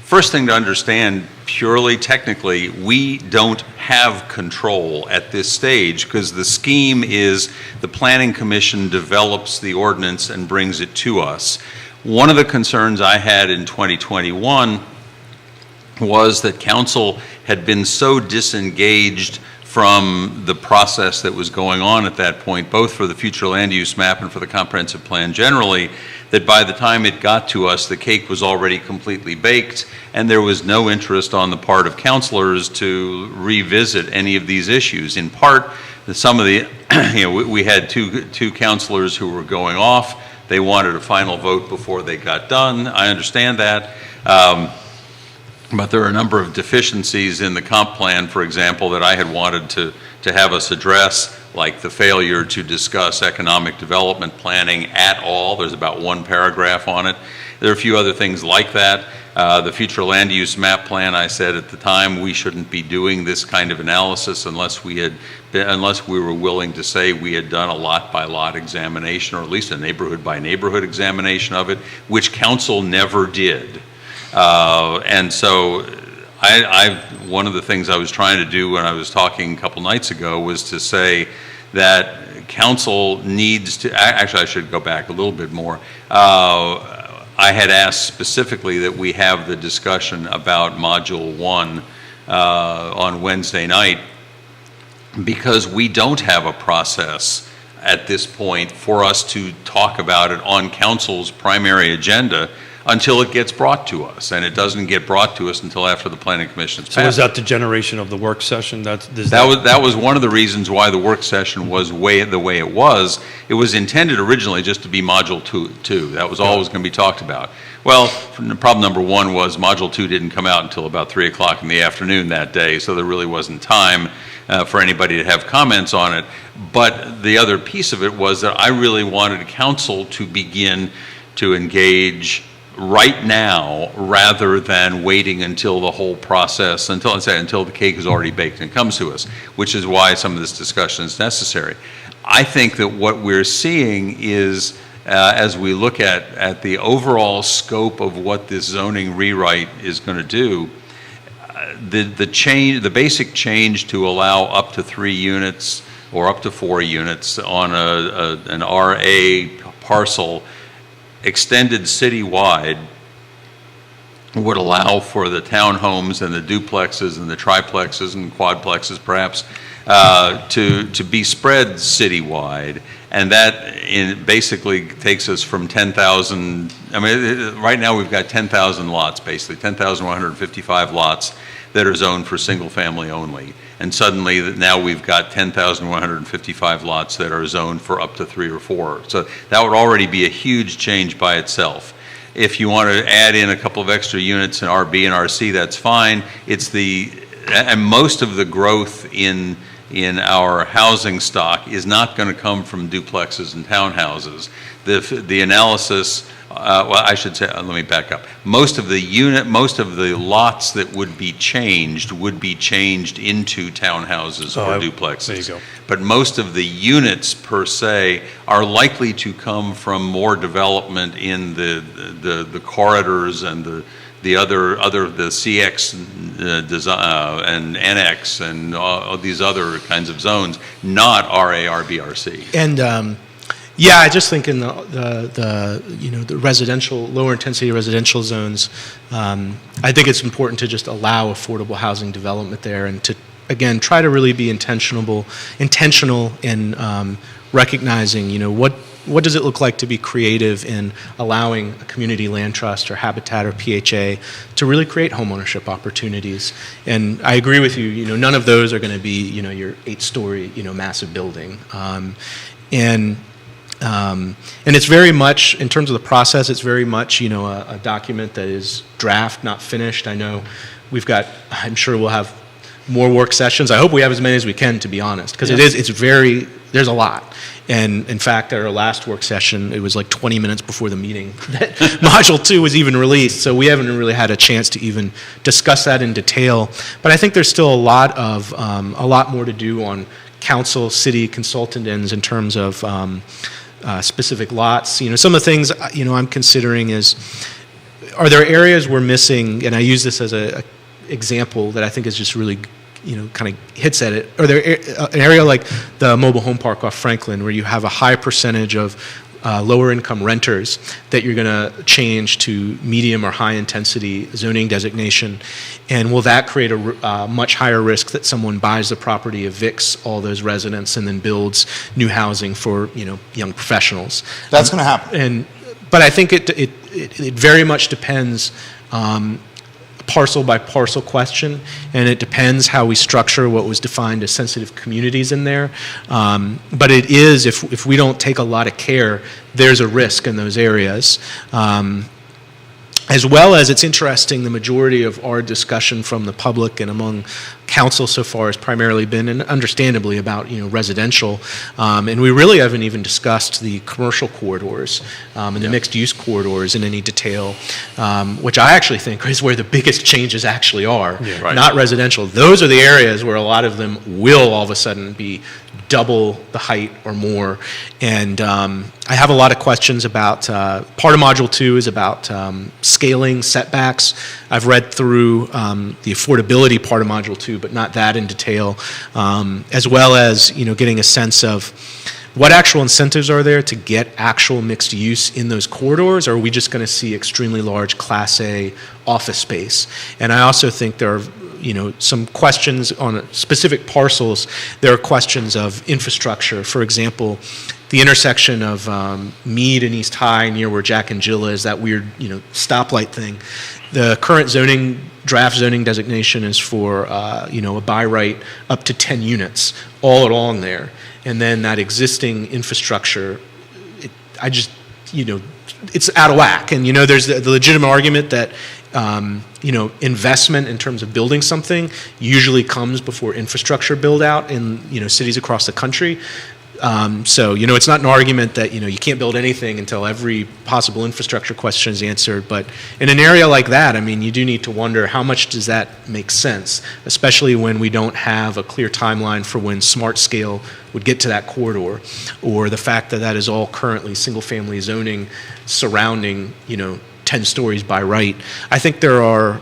First thing to understand, purely technically, we don't have control at this stage, because the scheme is the Planning Commission develops the ordinance and brings it to us. One of the concerns I had in 2021 was that council had been so disengaged from the process that was going on at that point, both for the future land use map and for the comprehensive plan generally, that by the time it got to us, the cake was already completely baked, and there was no interest on the part of councilors to revisit any of these issues. In part, some of the, we had two councilors who were going off. They wanted a final vote before they got done. I understand that. But there are a number of deficiencies in the comp plan, for example, that I had wanted to have us address, like the failure to discuss economic development planning at all. There's about one paragraph on it. There are a few other things like that. The future land use map plan, I said at the time, we shouldn't be doing this kind of analysis unless we were willing to say we had done a lot by lot examination, or at least a neighborhood by neighborhood examination of it, which council never did. And so one of the things I was trying to do when I was talking a couple nights ago was to say that council needs to, actually I should go back a little bit more. I had asked specifically that we have the discussion about Module 1 on Wednesday night, because we don't have a process at this point for us to talk about it on council's primary agenda until it gets brought to us, and it doesn't get brought to us until after the Planning Commission's passed. So is that the generation of the work session? That was one of the reasons why the work session was the way it was. It was intended originally just to be Module 2. That was always going to be talked about. Well, problem number one was Module 2 didn't come out until about 3 o'clock in the afternoon that day, so there really wasn't time for anybody to have comments on it. But the other piece of it was that I really wanted council to begin to engage right now, rather than waiting until the whole process, until the cake is already baked and comes to us, which is why some of this discussion is necessary. I think that what we're seeing is, as we look at the overall scope of what this zoning rewrite is going to do, the basic change to allow up to 3 units or up to 4 units on an RA parcel extended citywide would allow for the townhomes and the duplexes and the triplexes and quadplexes perhaps to be spread citywide, and that basically takes us from 10,000. I mean, right now we've got 10,000 lots, basically 10,155 lots that are zoned for single family only, and suddenly now we've got 10,155 lots that are zoned for up to 3 or 4. So that would already be a huge change by itself. If you want to add in a couple of extra units in RB and RC, that's fine. And most of the growth in our housing stock is not going to come from duplexes and townhouses. The analysis, well, I should say, let me back up. Most of the lots that would be changed into townhouses or duplexes. There you go. But most of the units per se are likely to come from more development in the corridors and the CX design, and NX and all these other kinds of zones, not RA, RB, RC. And yeah, I just think in the residential, lower intensity residential zones, I think it's important to just allow affordable housing development there, and to, again, try to really be intentional in recognizing, what does it look like to be creative in allowing a community land trust or Habitat or PHA to really create homeownership opportunities? And I agree with you, none of those are going to be, your 8-story, massive building. And it's very much, in terms of the process, it's very much, a document that is draft, not finished. I know I'm sure we'll have more work sessions. I hope we have as many as we can, to be honest, because there's a lot. And in fact, at our last work session, it was like 20 minutes before the meeting that Module 2 was even released, so we haven't really had a chance to even discuss that in detail. But I think there's still a lot more to do on council, city, consultant ends in terms of specific lots. Some of the things, I'm considering is, are there areas we're missing, and I use this as an example that I think is just really kind of hits at it. Or there an area like the mobile home park off Franklin, where you have a high percentage of lower income renters that you're going to change to medium or high intensity zoning designation, and will that create a much higher risk that someone buys the property, evicts all those residents, and then builds new housing for young professionals? That's going to happen. But I think it very much depends. Parcel by parcel question, and it depends how we structure what was defined as sensitive communities in there. But it is, if we don't take a lot of care, there's a risk in those areas. As well as, it's interesting, the majority of our discussion from the public and among council so far has primarily been, and understandably, about residential, and we really haven't even discussed the commercial corridors and the mixed-use corridors in any detail, which I actually think is where the biggest changes actually are, not residential. Those are the areas where a lot of them will all of a sudden be double the height or more. And I have a lot of questions about, part of Module 2 is about scaling setbacks. I've read through the affordability part of Module 2, but not that in detail, as well as getting a sense of what actual incentives are there to get actual mixed use in those corridors, or are we just going to see extremely large Class A office space? And I also think there are some questions on specific parcels. There are questions of infrastructure. For example, the intersection of Meade and East High, near where Jack and Jill is, that weird stoplight thing. The current draft zoning designation is for a by right up to 10 units all along there, and then that existing infrastructure, it's out of whack. And there's the legitimate argument that investment in terms of building something usually comes before infrastructure build out in cities across the country. So it's not an argument that you can't build anything until every possible infrastructure question is answered. But in an area like that, you do need to wonder, how much does that make sense, especially when we don't have a clear timeline for when smart scale would get to that corridor, or the fact that that is all currently single-family zoning surrounding 10 stories by right. I think there are,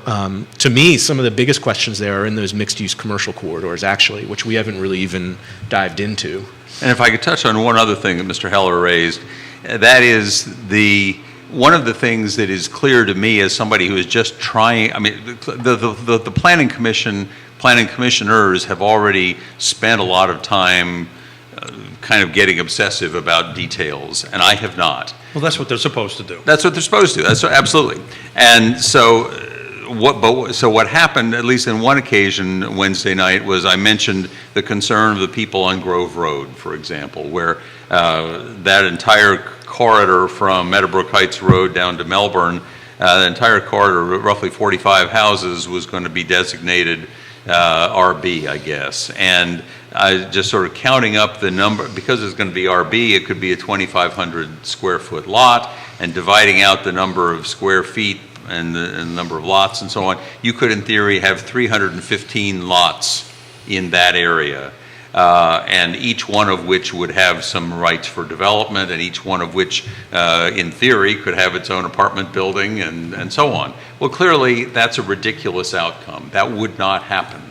to me, some of the biggest questions there are in those mixed-use commercial corridors, actually, which we haven't really even dived into. And if I could touch on one other thing that Mr. Heller raised, that is one of the things that is clear to me as somebody who is just trying. The planning commissioners have already spent a lot of time kind of getting obsessive about details, and I have not. Well, that's what they're supposed to do. That's what they're supposed to. That's absolutely. And so So what happened, at least on one occasion Wednesday night, was I mentioned the concern of the people on Grove Road, for example, where that entire corridor from Meadowbrook Heights Road down to Melbourne, the entire corridor, roughly 45 houses, was going to be designated RB, I guess. And just sort of counting up the number, because it's going to be RB, it could be a 2,500 square foot lot, and dividing out the number of square feet and the number of lots and so on, you could in theory have 315 lots in that area. And each one of which would have some rights for development, and each one of which, in theory, could have its own apartment building and so on. Well, clearly, that's a ridiculous outcome. That would not happen.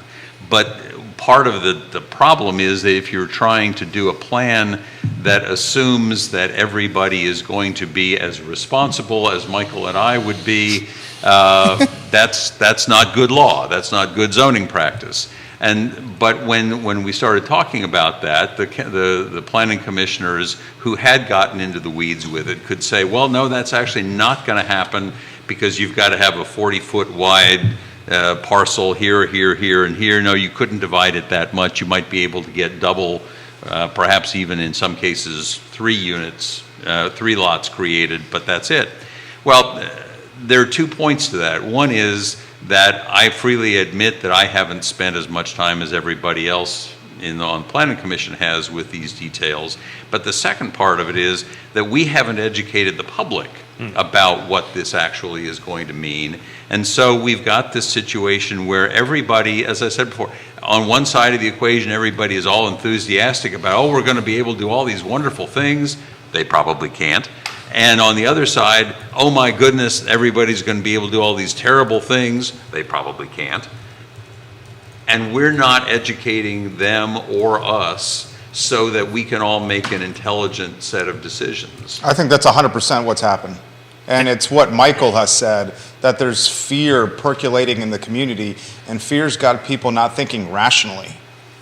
But part of the problem is that if you're trying to do a plan that assumes that everybody is going to be as responsible as Michael and I would be, that's not good law. That's not good zoning practice. But when we started talking about that, the planning commissioners who had gotten into the weeds with it could say, well, no, that's actually not going to happen, because you've got to have a 40-foot wide parcel here, here, here, and here. No, you couldn't divide it that much. You might be able to get double, perhaps even in some cases 3 units, 3 lots created, but that's it. Well, there are 2 points to that. One is that I freely admit that I haven't spent as much time as everybody else on Planning Commission has with these details. But the second part of it is that we haven't educated the public about what this actually is going to mean. And so we've got this situation where everybody, as I said before, on one side of the equation, everybody is all enthusiastic about, oh, we're going to be able to do all these wonderful things. They probably can't. And on the other side, oh my goodness, everybody's going to be able to do all these terrible things. They probably can't. And we're not educating them or us so that we can all make an intelligent set of decisions. I think that's 100% what's happened. And it's what Michael has said, that there's fear percolating in the community, and fear's got people not thinking rationally.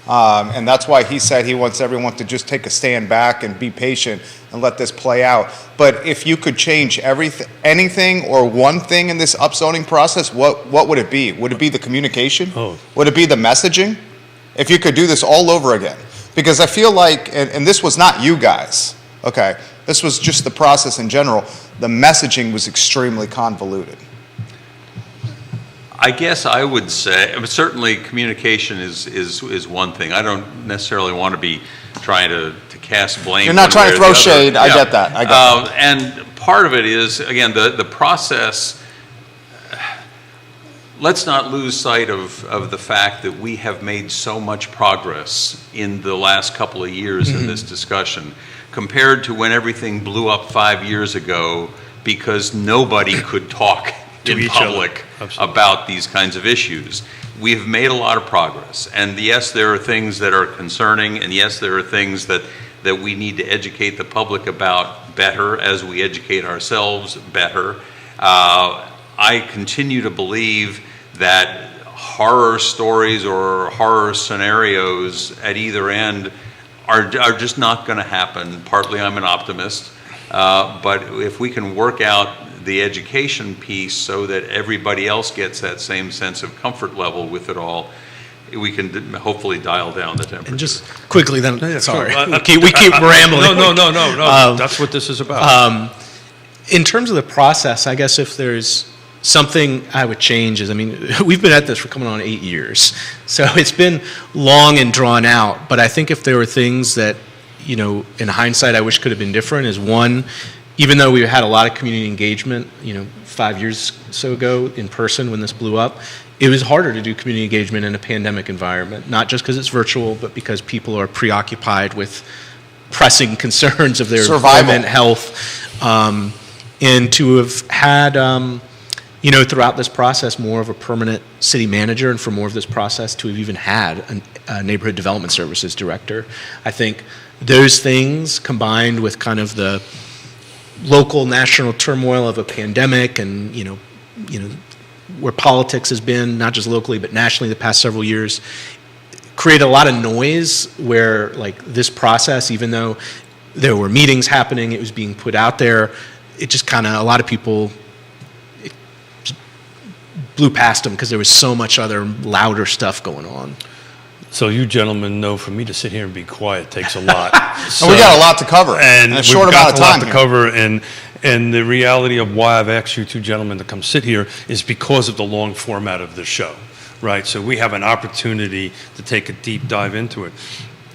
And that's why he said he wants everyone to just take a stand back and be patient and let this play out. But if you could change anything or one thing in this upzoning process, what would it be? Would it be the communication? Oh. Would it be the messaging? If you could do this all over again? Because I feel like, and this was not you guys, okay? This was just the process in general. The messaging was extremely convoluted. I guess I would say, certainly communication is one thing. I don't necessarily want to be trying to cast blame. You're not trying to throw shade. I get that. I get that. And part of it is, again, the process. Let's not lose sight of the fact that we have made so much progress in the last couple of years in this discussion, compared to when everything blew up 5 years ago because nobody could talk in public about these kinds of issues. We've made a lot of progress. And yes, there are things that are concerning, and yes, there are things that we need to educate the public about better as we educate ourselves better. I continue to believe that horror stories or horror scenarios at either end are just not going to happen. Partly I'm an optimist, but if we can work out the education piece so that everybody else gets that same sense of comfort level with it all, we can hopefully dial down the temperature. And just quickly then, sorry, sure. we keep rambling. No. That's what this is about. In terms of the process, I guess if there's something I would change is, I mean, we've been at this for coming on 8 years, so it's been long and drawn out, but I think if there were things that, you know, in hindsight I wish could have been different is, one, even though we had a lot of community engagement, 5 years or so ago in person when this blew up, it was harder to do community engagement in a pandemic environment, not just because it's virtual, but because people are preoccupied with pressing concerns of their employment, health, and to have had, throughout this process, more of a permanent city manager, and for more of this process to have even had a neighborhood development services director. I think those things combined with kind of the local national turmoil of a pandemic and, where politics has been, not just locally, but nationally the past several years, create a lot of noise where, like, this process, even though there were meetings happening, it was being put out there, it just kind of, a lot of people blew past them because there was so much other louder stuff going on. So you gentlemen know for me to sit here and be quiet takes a lot. And we got a lot to cover and in a we've short got amount of a lot time to here. cover, and the reality of why I've asked you two gentlemen to come sit here is because of the long format of the show, right? So we have an opportunity to take a deep dive into it.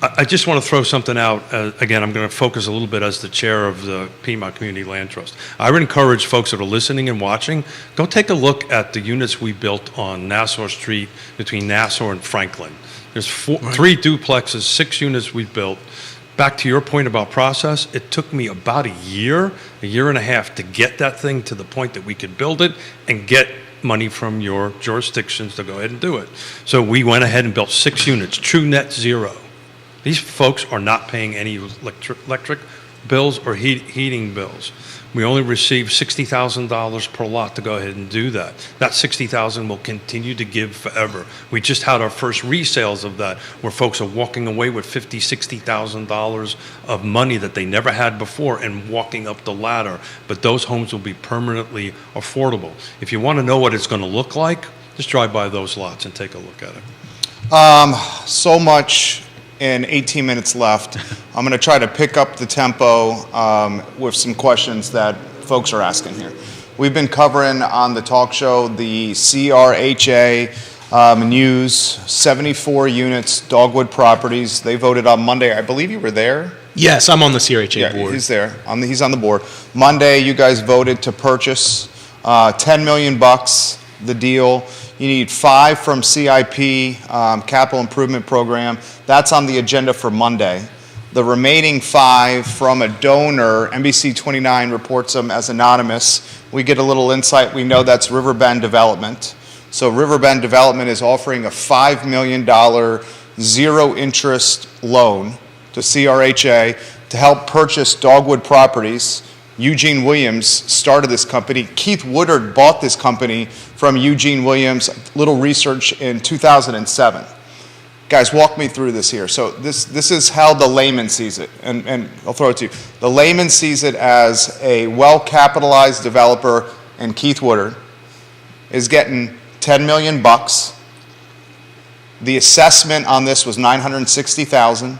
I just want to throw something out. Again, I'm going to focus a little bit as the chair of the Piedmont Community Land Trust. I would encourage folks that are listening and watching, go take a look at the units we built on Nassau Street between Nassau and Franklin. There's three duplexes, 6 units we built. Back to your point about process, it took me about a year and a half to get that thing to the point that we could build it and get money from your jurisdictions to go ahead and do it. So we went ahead and built 6 units, true net zero. These folks are not paying any electric bills or heating bills. We only received $60,000 per lot to go ahead and do that. That $60,000 will continue to give forever. We just had our first resales of that, where folks are walking away with $50,000, $60,000 of money that they never had before and walking up the ladder. But those homes will be permanently affordable. If you want to know what it's going to look like, just drive by those lots and take a look at it. So much in 18 minutes left. I'm going to try to pick up the tempo with some questions that folks are asking here. We've been covering on the talk show the CRHA news, 74 units, Dogwood Properties. They voted on Monday. I believe you were there. Yes, I'm on the CRHA Yeah, board. he's there. He's on the board. Monday, you guys voted to purchase $10 million, the deal. You need 5 from CIP, Capital Improvement Program. That's on the agenda for Monday. The remaining 5 from a donor, NBC 29 reports them as anonymous. We get a little insight. We know that's Riverbend Development. So Riverbend Development is offering a $5 million zero-interest loan to CRHA to help purchase Dogwood Properties. Eugene Williams started this company. Keith Woodard bought this company from Eugene Williams, little research in 2007. Guys, walk me through this here. So this is how the layman sees it, and I'll throw it to you. The layman sees it as a well-capitalized developer, and Keith Woodard is getting $10 million. The assessment on this was $960,000.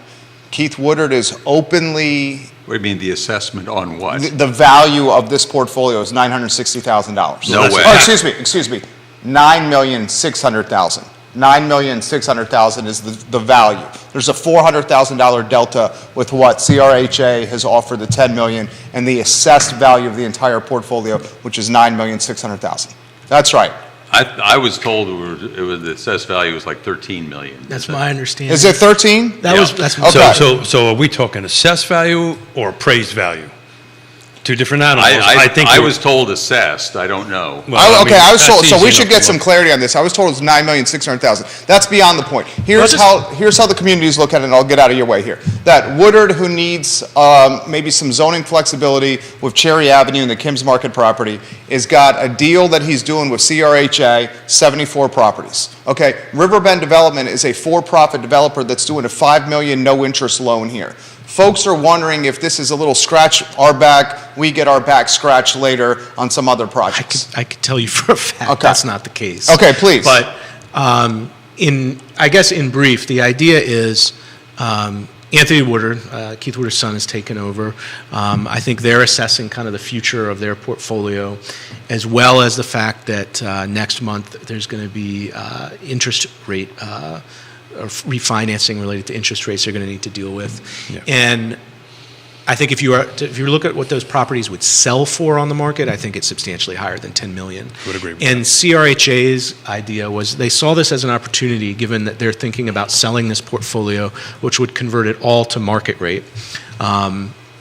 Keith Woodard is openly... What do you mean, the assessment on what? The value of this portfolio is $960,000. No way. Oh, excuse me. $9,600,000. $9,600,000 is the value. There's a $400,000 delta with what CRHA has offered, the $10 million, and the assessed value of the entire portfolio, which is $9,600,000. That's right. I was told the assessed value was like 13 million. That's my understanding. Is it 13? That's Okay. So are we talking assessed value or appraised value? Two different animals. I was told assessed. I don't know. Well, I mean, I was told. that's So we easy should enough get to some look. clarity on this. I was told it was $9,600,000. That's beyond the point. Here's how the communities look at it, and I'll get out of your way here. That Woodard, who needs maybe some zoning flexibility with Cherry Avenue and the Kim's Market property, has got a deal that he's doing with CRHA, 74 properties. Okay, Riverbend Development is a for-profit developer that's doing a $5 million no-interest loan here. Folks are wondering if this is a little scratch our back, we get our back scratched later on some other projects. I could tell you for a fact Okay. that's not the case. Okay, please. But in brief, the idea is Anthony Woodard, Keith Woodard's son, has taken over. I think they're assessing kind of the future of their portfolio, as well as the fact that next month there's going to be interest rate or refinancing related to interest rates they're going to need to deal with. Yeah. And I think if you look at what those properties would sell for on the market, I think it's substantially higher than $10 million. Would agree with And CRHA's idea was they saw this as an opportunity, given that they're thinking about selling this portfolio, which would convert it all to market rate,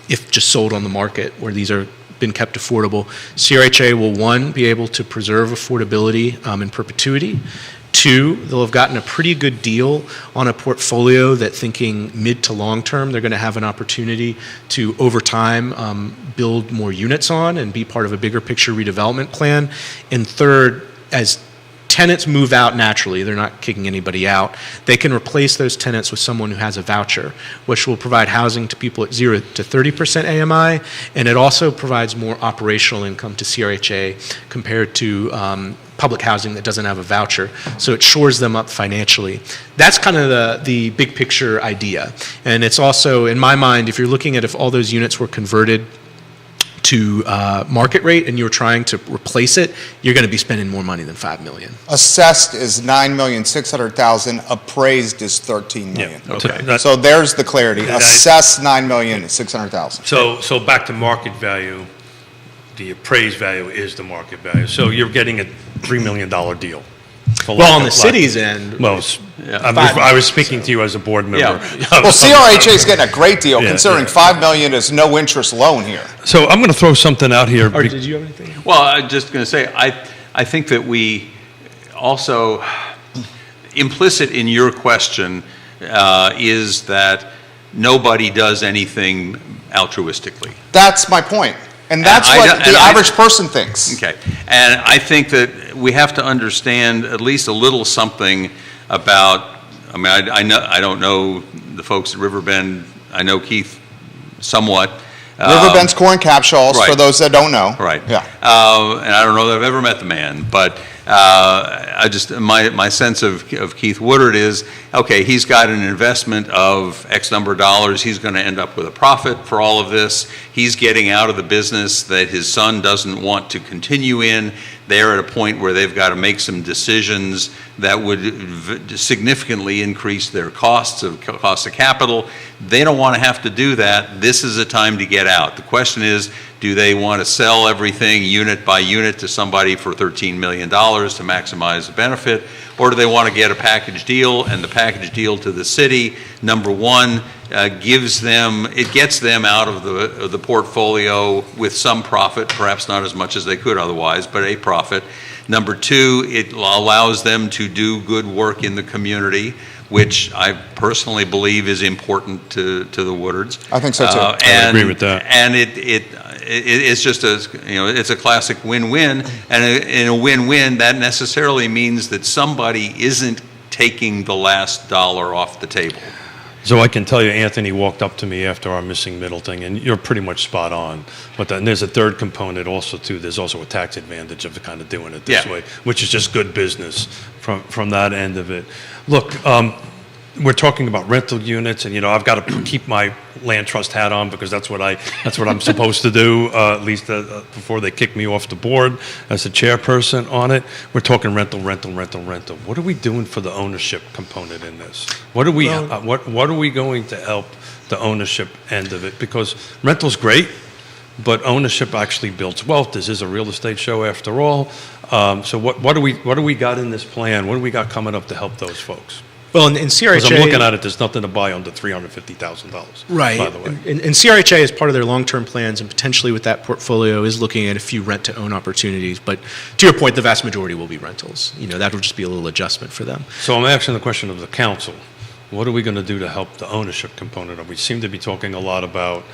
if just sold on the market, where these are been kept affordable. CRHA will, 1, be able to preserve affordability in perpetuity. 2, they'll have gotten a pretty good deal on a portfolio that, thinking mid to long term, they're going to have an opportunity to, over time, build more units on and be part of a bigger picture redevelopment plan. And 3rd, as tenants move out naturally, they're not kicking anybody out, they can replace those tenants with someone who has a voucher, which will provide housing to people at 0 to 30% AMI, and it also provides more operational income to CRHA compared to public housing that doesn't have a voucher, so it shores them up financially. That's kind of the big picture idea. And it's also, in my mind, if you're looking at if all those units were converted to market rate and you're trying to replace it, you're going to be spending more money than $5 million. Assessed is $9,600,000, appraised is $13 million. Yeah, Okay. So there's the clarity. And I- Assessed $9,600,000. So back to market value, the appraised value is the market value. So you're getting a $3 million deal. Well, on the city's end, Well, I was speaking to you as a board member. Yeah. Well, CRHA is getting a great deal Yeah, considering yeah. $5 million is no interest loan here. So I'm going to throw something out here. or did you have anything? Well, I'm just going to say, I think that we also, implicit in your question is that nobody does anything altruistically. That's my point. And that's I what don't- the and I- average person thinks. Okay, and I think that we have to understand at least a little something about, I mean, I don't know the folks at Riverbend, I know Keith somewhat. Riverbend's corn capsules, for right. those that don't know. Right. Yeah. And I don't know that I've ever met the man, but my sense of Keith Woodard is, okay, he's got an investment of X number of dollars. He's going to end up with a profit for all of this. He's getting out of the business that his son doesn't want to continue in. They're at a point where they've got to make some decisions that would significantly increase their cost of capital. They don't want to have to do that. This is a time to get out. The question is, do they want to sell everything unit by unit to somebody for $13 million to maximize the benefit? Or do they want to get a package deal? And the package deal to the city, number one, gets them out of the portfolio with some profit, perhaps not as much as they could otherwise, but a profit. Number two, it allows them to do good work in the community, which I personally believe is important to the Woodards. I think so too. I agree with that. And it's just it's a classic win-win, and in a win-win, that necessarily means that somebody isn't taking the last dollar off the table. So I can tell you, Anthony walked up to me after our missing middle thing, and you're pretty much spot on. But then there's a third component also too. There's also a tax advantage of kind of doing it this Yeah. way, which is just good business from that end of it. Look, we're talking about rental units, and I've got to keep my land trust hat on because that's what I'm supposed to do, at least before they kick me off the board as the chairperson on it. We're talking rental. What are we doing for the ownership component in this? What are we going to help the ownership end of it? Because rental's great, but ownership actually builds wealth. This is a real estate show after all. So what do we got in this plan? What do we got coming up to help those folks? Well, in CRHA, Because I'm looking at it, there's nothing to buy under $350,000. right. By the way. And CRHA, as part of their long-term plans, and potentially with that portfolio, is looking at a few rent-to-own opportunities. But to your point, the vast majority will be rentals. That would just be a little adjustment for them. So I'm asking the question of the council. What are we going to do to help the ownership component? We seem to be talking a lot about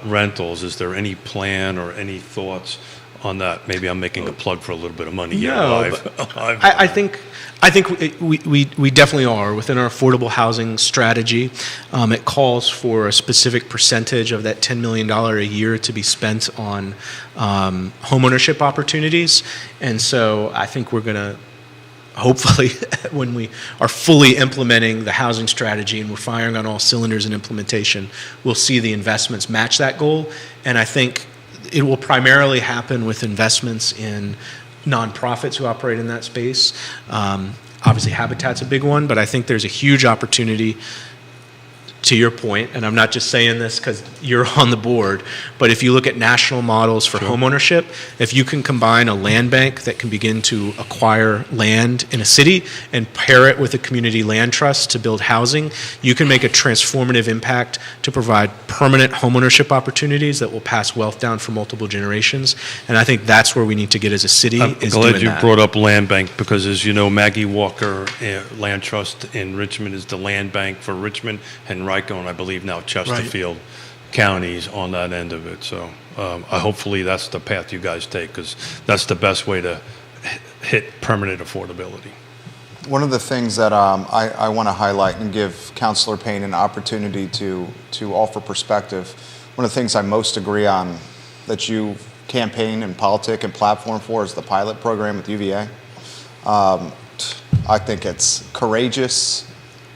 rentals. Is there any plan or any thoughts on that? Maybe I'm making a plug for a little bit of money here. No, Live. I think we definitely are within our affordable housing strategy. It calls for a specific percentage of that $10 million a year to be spent on homeownership opportunities, and so I think we're going to hopefully, when we are fully implementing the housing strategy and we're firing on all cylinders in implementation, we'll see the investments match that goal, and I think it will primarily happen with investments in nonprofits who operate in that space. Obviously, Habitat's a big one, but I think there's a huge opportunity, to your point, and I'm not just saying this because you're on the board, but if you look at national models for homeownership, if you can combine a land bank that can begin to acquire land in a city and pair it with a community land trust to build housing, you can make a transformative impact to provide permanent homeownership opportunities that will pass wealth down for multiple generations. And I think that's where we need to get as a city. I'm is glad doing you that. brought up land bank because, as you know, Maggie Walker Land Trust in Richmond is the land bank for Richmond and Henrico, and I believe now Chesterfield counties on that end of it. So hopefully that's the path you guys take because that's the best way to hit permanent affordability. One of the things that I want to highlight and give Councilor Payne an opportunity to offer perspective, one of the things I most agree on that you campaign and politic and platform for is the pilot program with UVA I think it's courageous,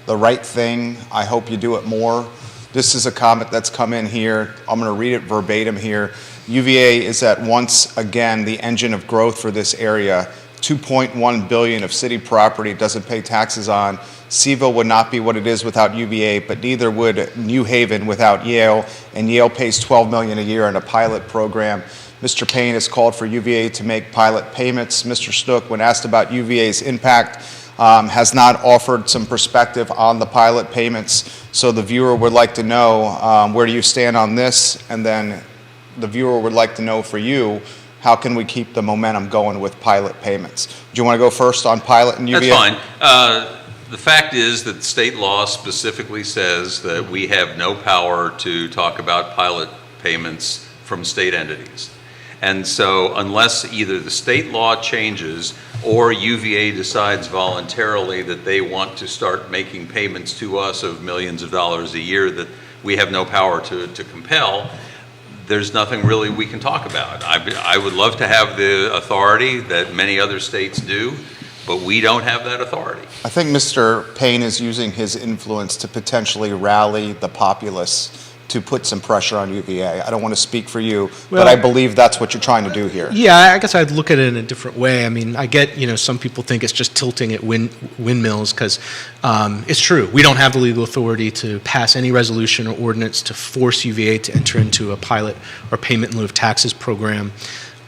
the right thing. I hope you do it more. This is a comment that's come in here. I'm going to read it verbatim here. UVA is at once again the engine of growth for this area. 2.1 billion of city property it doesn't pay taxes on. Seville would not be what it is without UVA, but neither would New Haven without Yale, and Yale pays $12 million a year in a pilot program. Mr. Payne has called for UVA to make pilot payments. Mr. Snook, when asked about UVA's impact, has not offered some perspective on the pilot payments. So the viewer would like to know, where do you stand on this? And then the viewer would like to know for you, how can we keep the momentum going with pilot payments? Do you want to go first on pilot and UVA? That's fine. The fact is that state law specifically says that we have no power to talk about pilot payments from state entities. And so unless either the state law changes or UVA decides voluntarily that they want to start making payments to us of millions of dollars a year that we have no power to compel, there's nothing really we can talk about. I would love to have the authority that many other states do, but we don't have that authority. I think Mr. Payne is using his influence to potentially rally the populace to put some pressure on UVA. I don't want to speak for you, but I believe that's what you're trying to do here. Yeah, I guess I'd look at it in a different way. I mean, I get, some people think it's just tilting at windmills because it's true. We don't have the legal authority to pass any resolution or ordinance to force UVA to enter into a pilot or payment in lieu of taxes program.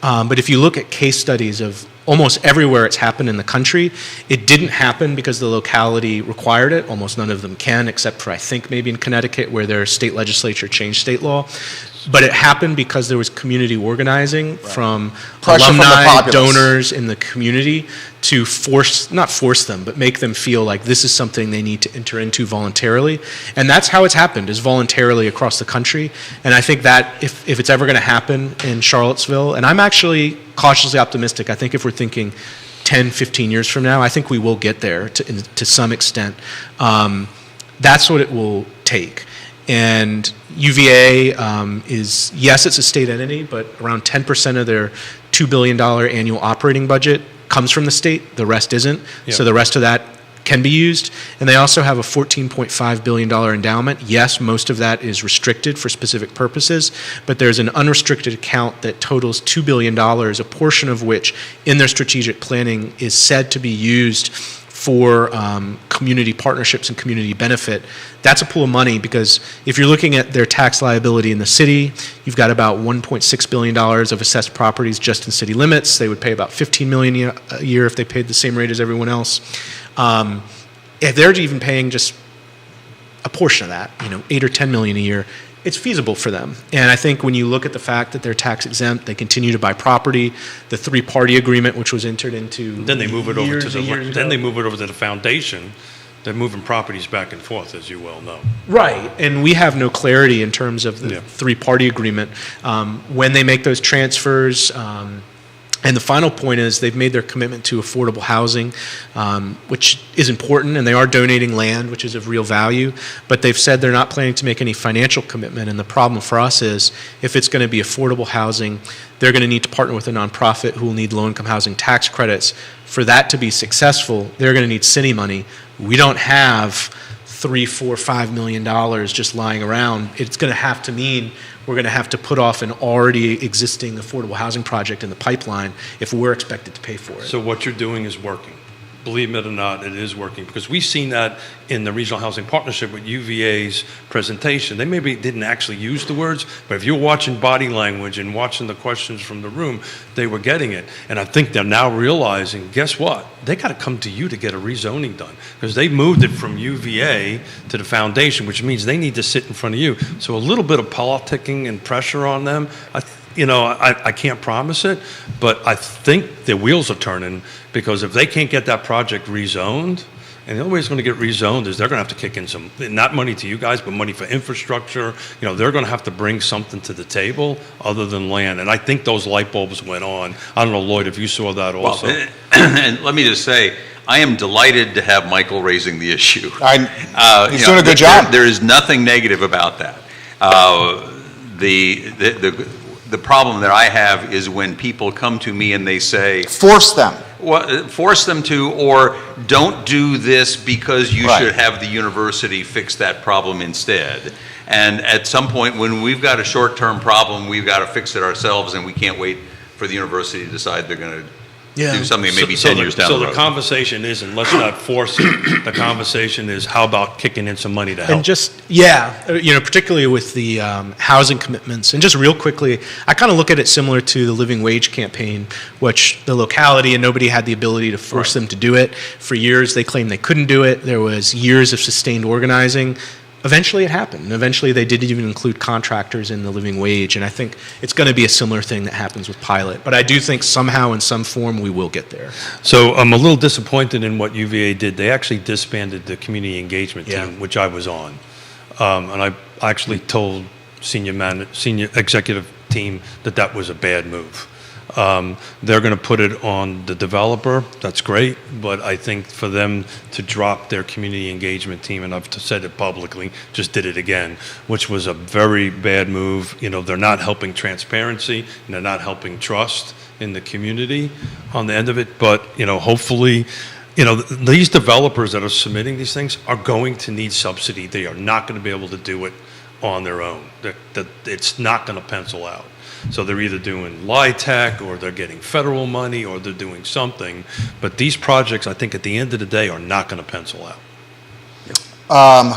But if you look at case studies of almost everywhere it's happened in the country, it didn't happen because the locality required it. Almost none of them can, except for I think maybe in Connecticut where their state legislature changed state law. But it happened because there was community organizing from Pressure from the alumni, populace. donors in the community to not force them, but make them feel like this is something they need to enter into voluntarily. And that's how it's happened, is voluntarily across the country. And I think that if it's ever going to happen in Charlottesville, and I'm actually cautiously optimistic, I think if we're thinking 10, 15 years from now, I think we will get there to some extent. That's what it will take. And UVA is, yes, it's a state entity, but around 10% of their $2 billion annual operating budget comes from the state. The rest isn't. Yeah. So the rest of that can be used. And they also have a $14.5 billion endowment. Yes, most of that is restricted for specific purposes, but there's an unrestricted account that totals $2 billion, a portion of which in their strategic planning is said to be used for community partnerships and community benefit. That's a pool of money because if you're looking at their tax liability in the city, you've got about $1.6 billion of assessed properties just in city limits. They would pay about $15 million a year if they paid the same rate as everyone else. If they're even paying just a portion of that, $8 or $10 million a year, it's feasible for them. And I think when you look at the fact that they're tax exempt, they continue to buy property, the three-party agreement which was entered into Then they move it over to years then ago. they move it over to the foundation. They're moving properties back and forth, as you well know. Right, and we have no clarity in terms of the Yeah. three-party agreement. When they make those transfers, and the final point is they've made their commitment to affordable housing, which is important, and they are donating land, which is of real value, but they've said they're not planning to make any financial commitment, and the problem for us is if it's going to be affordable housing, they're going to need to partner with a nonprofit who will need low-income housing tax credits. For that to be successful, they're going to need city money. We don't have $3, $4, $5 million just lying around. It's going to have to mean we're going to have to put off an already existing affordable housing project in the pipeline if we're expected to pay for it. So what you're doing is working. Believe it or not, it is working because we've seen that in the Regional Housing Partnership with UVA's presentation. They maybe didn't actually use the words, but if you're watching body language and watching the questions from the room, they were getting it. And I think they're now realizing, guess what? They got to come to you to get a rezoning done because they moved it from UVA to the foundation, which means they need to sit in front of you. So a little bit of politicking and pressure on them, I can't promise it, but I think their wheels are turning because if they can't get that project rezoned, and the only way it's going to get rezoned is they're going to have to kick in some, not money to you guys, but money for infrastructure. They're going to have to bring something to the table other than land. And I think those light bulbs went on. I don't know, Lloyd, if you saw that also. Well, and let me just say, I am delighted to have Michael raising the issue. He's doing a good job. There is nothing negative about that. The problem that I have is when people come to me and they say, Force them. force them to, or don't do this because you Right. should have the university fix that problem instead. And at some point, when we've got a short-term problem, we've got to fix it ourselves, and we can't wait for the university to decide they're going to do something maybe 10 years down the road. So the conversation isn't, let's not force it. The conversation is, how about kicking in some money to help? And just, particularly with the housing commitments. And just real quickly, I kind of look at it similar to the living wage campaign, which the locality and nobody had the ability to force them to do it. For years, they claimed they couldn't do it. There was years of sustained organizing. Eventually, it happened. Eventually, they did even include contractors in the living wage. And I think it's going to be a similar thing that happens with Pilot. But I do think somehow, in some form, we will get there. So I'm a little disappointed in what UVA did. They actually disbanded the community engagement team, Yeah. which I was on. And I actually told senior executive team that was a bad move. They're going to put it on the developer. That's great, but I think for them to drop their community engagement team, and I've said it publicly, just did it again, which was a very bad move. They're not helping transparency, and they're not helping trust in the community on the end of it. But hopefully, these developers that are submitting these things are going to need subsidy. They are not going to be able to do it on their own. That it's not going to pencil out. So they're either doing LIHTC, or they're getting federal money, or they're doing something. But these projects, I think, at the end of the day, are not going to pencil out.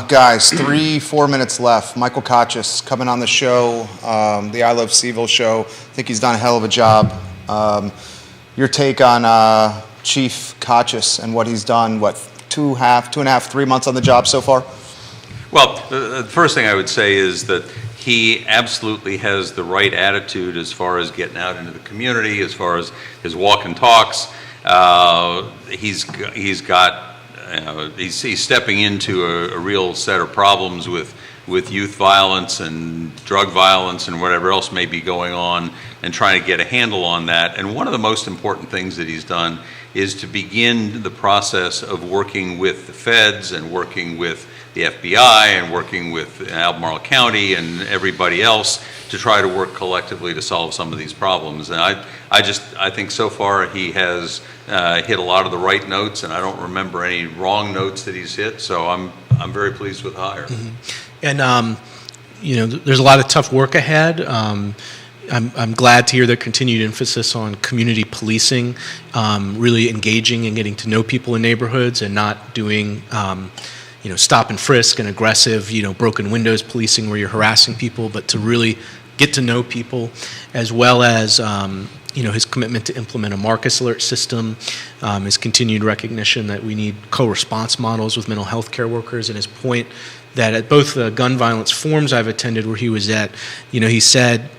Guys, 4 minutes left. Michael Kachis coming on the show, the I Love Seville show. I think he's done a hell of a job. Your take on Chief Kachis and what he's done, 2.5, 3 months on the job so far? Well, the first thing I would say is that he absolutely has the right attitude as far as getting out into the community, as far as his walk and talks. He's stepping into a real set of problems with youth violence and drug violence and whatever else may be going on, and trying to get a handle on that. And one of the most important things that he's done is to begin the process of working with the feds and working with the FBI and working with Albemarle County and everybody else to try to work collectively to solve some of these problems. And I think so far he has hit a lot of the right notes, and I don't remember any wrong notes that he's hit. So I'm very pleased with the hire. Mm-hmm. And there's a lot of tough work ahead. I'm glad to hear the continued emphasis on community policing, really engaging and getting to know people in neighborhoods, and not doing stop and frisk and aggressive, broken windows policing where you're harassing people, but to really get to know people, as well as, his commitment to implement a Marcus alert system, his continued recognition that we need co-response models with mental health care workers, and his point that at both the gun violence forums I've attended where he was at, he said,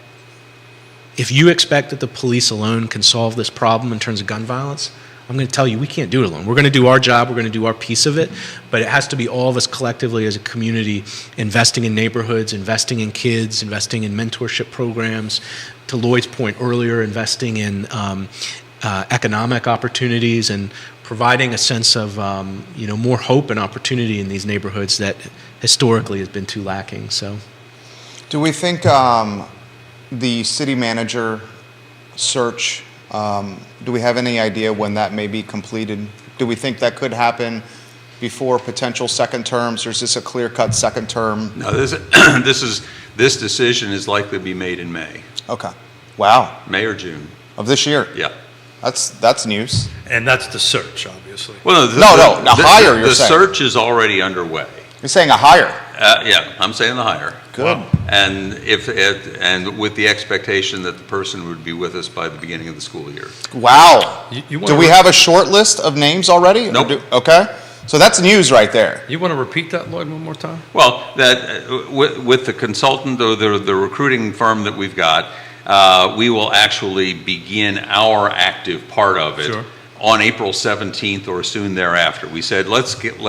if you expect that the police alone can solve this problem in terms of gun violence, I'm going to tell you, we can't do it alone. We're going to do our job, we're going to do our piece of it, but it has to be all of us collectively as a community investing in neighborhoods, investing in kids, investing in mentorship programs. To Lloyd's point earlier, investing in economic opportunities and providing a sense of more hope and opportunity in these neighborhoods that historically has been too lacking. So, do we think the city manager search, do we have any idea when that may be completed? Do we think that could happen before potential second terms, or is this a clear-cut second term? No, this decision is likely to be made in May. Okay. Wow. May or June. Of this year? Yeah. That's news. And that's the search, obviously. Well, the hire, you're saying. The search is already underway. You're saying a hire? Yeah, I'm saying the hire. Good. Wow. And and with the expectation that the person would be with us by the beginning of the school year. Wow. You Do we have a short list of names already? Nope. Okay. So that's news right there. You want to repeat that, Lloyd, one more time? Well, that with the consultant or the recruiting firm that we've got, we will actually begin our active part of it. Sure. On April 17th or soon thereafter. We said, let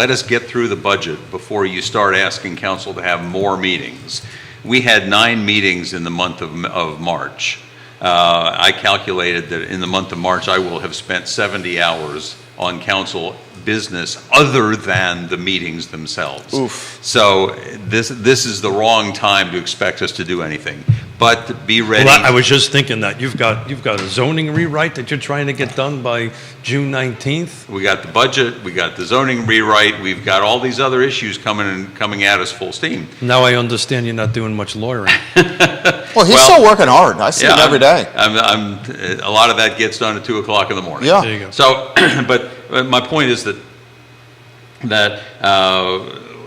us get through the budget before you start asking council to have more meetings. We had 9 meetings in the month of March. I calculated that in the month of March, I will have spent 70 hours on council business other than the meetings themselves. Oof. So this is the wrong time to expect us to do anything. but be ready. Well, I was just thinking that you've got a zoning rewrite that you're trying to get done by June 19th. We got the budget, we got the zoning rewrite, we've got all these other issues coming at us full steam. Now I understand you're not doing much lawyering. Well, he's still working hard. I see it every day. I'm a lot of that gets done at 2 o'clock in the morning. Yeah. There you go. So, but my point is that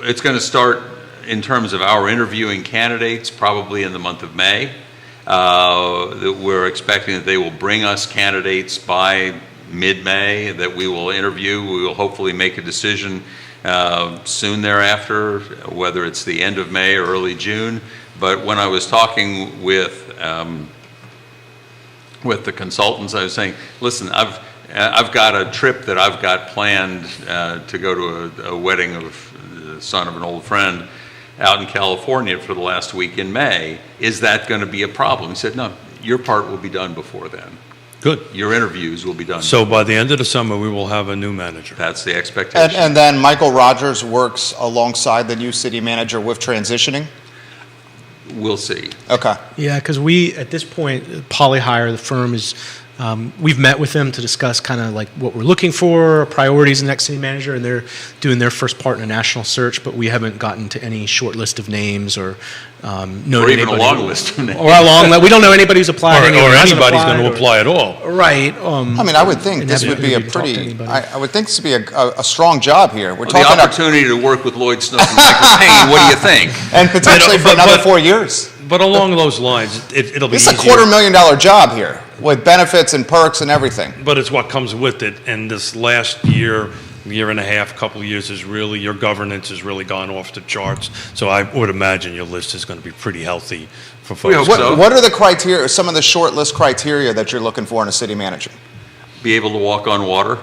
it's going to start in terms of our interviewing candidates probably in the month of May. That we're expecting that they will bring us candidates by mid-May that we will interview. We will hopefully make a decision soon thereafter, whether it's the end of May or early June. But when I was talking with the consultants, I was saying, listen, I've got a trip that I've got planned to go to a wedding of the son of an old friend out in California for the last week in May. Is that going to be a problem? He said, no, your part will be done before then. Good. Your interviews will be done. So by the end of the summer, we will have a new manager. That's the expectation. And then Michael Rogers works alongside the new city manager with transitioning? We'll see. Okay. Yeah, because we, at this point, Polyhire, the firm, is, we've met with them to discuss kind of like what we're looking for, priorities in the next city manager, and they're doing their first part in a national search, but we haven't gotten to any short list of names or known Or even a anybody long who- list of names. Or a long list. We don't know anybody who's applied. Or anyone who hasn't anybody's going to applied, apply at all. or- Right. I mean, I would think and this have would the be a opportunity to talk to pretty, anybody. I would think this would be a strong job here. We're Well, the talking about, opportunity to work with Lloyd Snook and Michael Payne, what do you think? and potentially for But- another but- 4 years. But along those lines, it'll be This is a easier. $250,000 job here with benefits and perks and everything. But it's what comes with it. And this last year and a half, couple of years is really, your governance has really gone off the charts. So I would imagine your list is going to be pretty healthy for folks. hope What, so. what are the criteria, some of the short list criteria that you're looking for in a city manager? Be able to walk on water?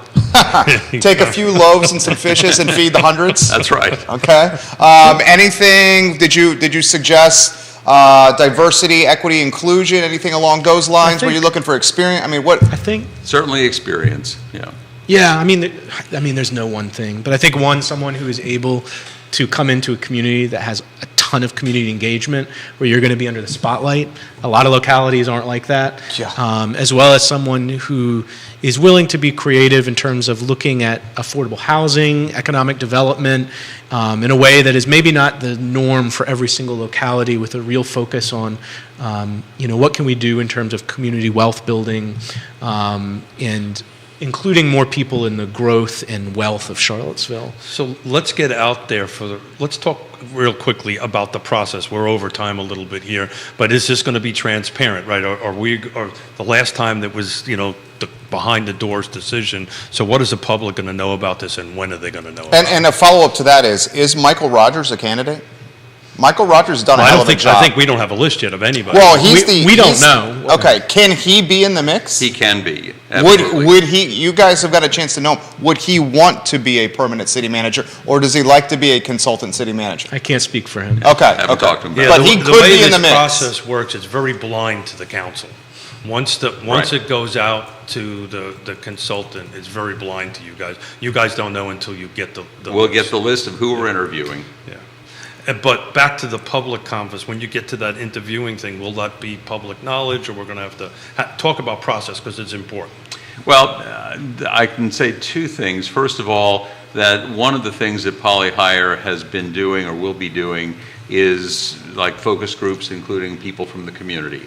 Take a few loaves and some fishes and feed the hundreds? That's right. Okay. Anything, did you suggest diversity, equity, inclusion, anything along those lines? Were think- you looking for experience? I mean, what, I think, Certainly experience, yeah. yeah, I mean, there's no one thing, but I think someone who is able to come into a community that has a ton of community engagement, where you're going to be under the spotlight. A lot of localities aren't like that. Yeah. As well as someone who is willing to be creative in terms of looking at affordable housing, economic development, in a way that is maybe not the norm for every single locality, with a real focus on, what can we do in terms of community wealth building, and including more people in the growth and wealth of Charlottesville. So let's get out there let's talk real quickly about the process. We're over time a little bit here, but is this going to be transparent, right? Or the last time that was, the behind the doors decision. So what is the public going to know about this, and when are they going to know about it? and a follow-up to that is Michael Rogers a candidate? Michael Rogers has done a Well, hell of a job. I think we don't have a list yet of anybody. Well, We don't know. Okay, can he be in the mix? He can be, absolutely. Would he, you guys have got a chance to know him, would he want to be a permanent city manager, or does he like to be a consultant city manager? I can't speak for him. Okay, Haven't okay. talked to him about Yeah, But he the could way be in the this mix. process works, it's very blind to the council. Once Right. it goes out to the consultant, it's very blind to you guys. You guys don't know until you get the We'll list. get the list of who we're interviewing. Yeah. But back to the public conference, when you get to that interviewing thing, will that be public knowledge, or we're going to have to talk about process, because it's important? Well, I can say two things. First of all, that one of the things that Polyhire has been doing or will be doing is like focus groups, including people from the community.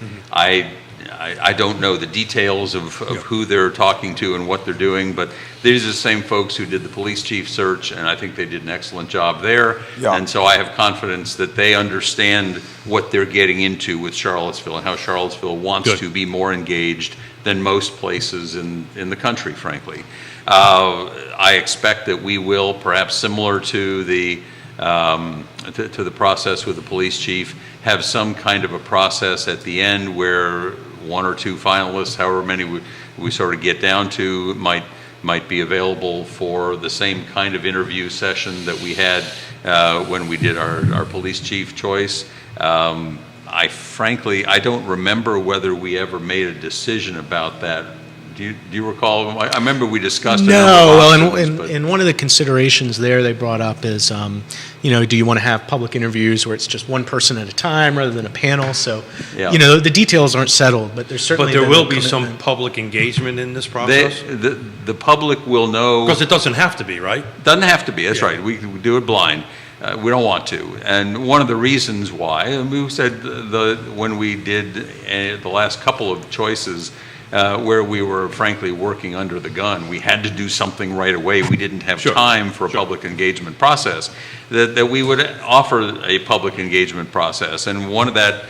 I don't know the details of who they're talking to and what they're doing, but these are the same folks who did the police chief search, and I think they did an excellent job there. Yeah. And so I have confidence that they understand what they're getting into with Charlottesville and how Charlottesville wants Good. to be more engaged than most places in the country, frankly. I expect that we will, perhaps similar to the process with the police chief, have some kind of a process at the end where one or two finalists, however many we sort of get down to, might be available for the same kind of interview session that we had when we did our police chief choice. I frankly don't remember whether we ever made a decision about that Do you recall? I remember we discussed a No, number of well, options, but- and one of the considerations there they brought up is, do you want to have public interviews where it's just one person at a time rather than a panel? So, Yeah. the details aren't settled, but there's certainly But there been a will be some commitment. public engagement in this They, process? the public will know. Because it doesn't have to be, right? Doesn't have to be, that's Yeah. right. We do it blind. We don't want to. And one of the reasons why, and we said when we did the last couple of choices where we were frankly working under the gun, we had to do something right away. We didn't have Sure. time for a public engagement process, that we would offer a public engagement process. And one of the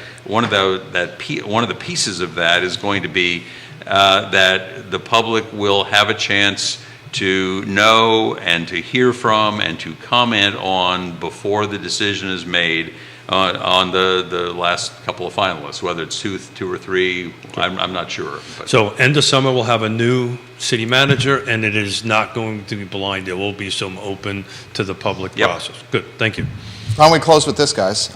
pieces of that is going to be that the public will have a chance to know and to hear from and to comment on before the decision is made on the last couple of finalists, whether it's two or three, I'm not sure. But So end of summer, we'll have a new city manager, and it is not going to be blind. There will be some open to the public Yep. process. Good, thank you. Why don't we close with this, guys?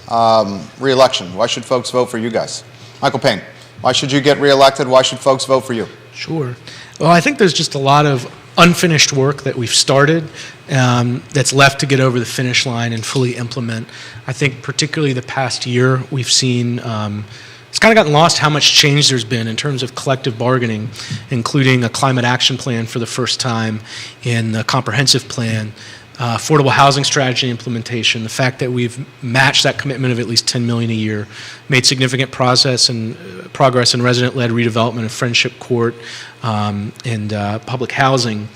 Re-election. Why should folks vote for you guys? Michael Payne, why should you get re-elected? Why should folks vote for you? Sure. Well, I think there's just a lot of unfinished work that we've started that's left to get over the finish line and fully implement. I think particularly the past year, we've seen it's kind of gotten lost how much change there's been in terms of collective bargaining, including a climate action plan for the first time in the comprehensive plan, affordable housing strategy implementation, the fact that we've matched that commitment of at least $10 million a year, made significant progress in resident-led redevelopment of Friendship Court and public housing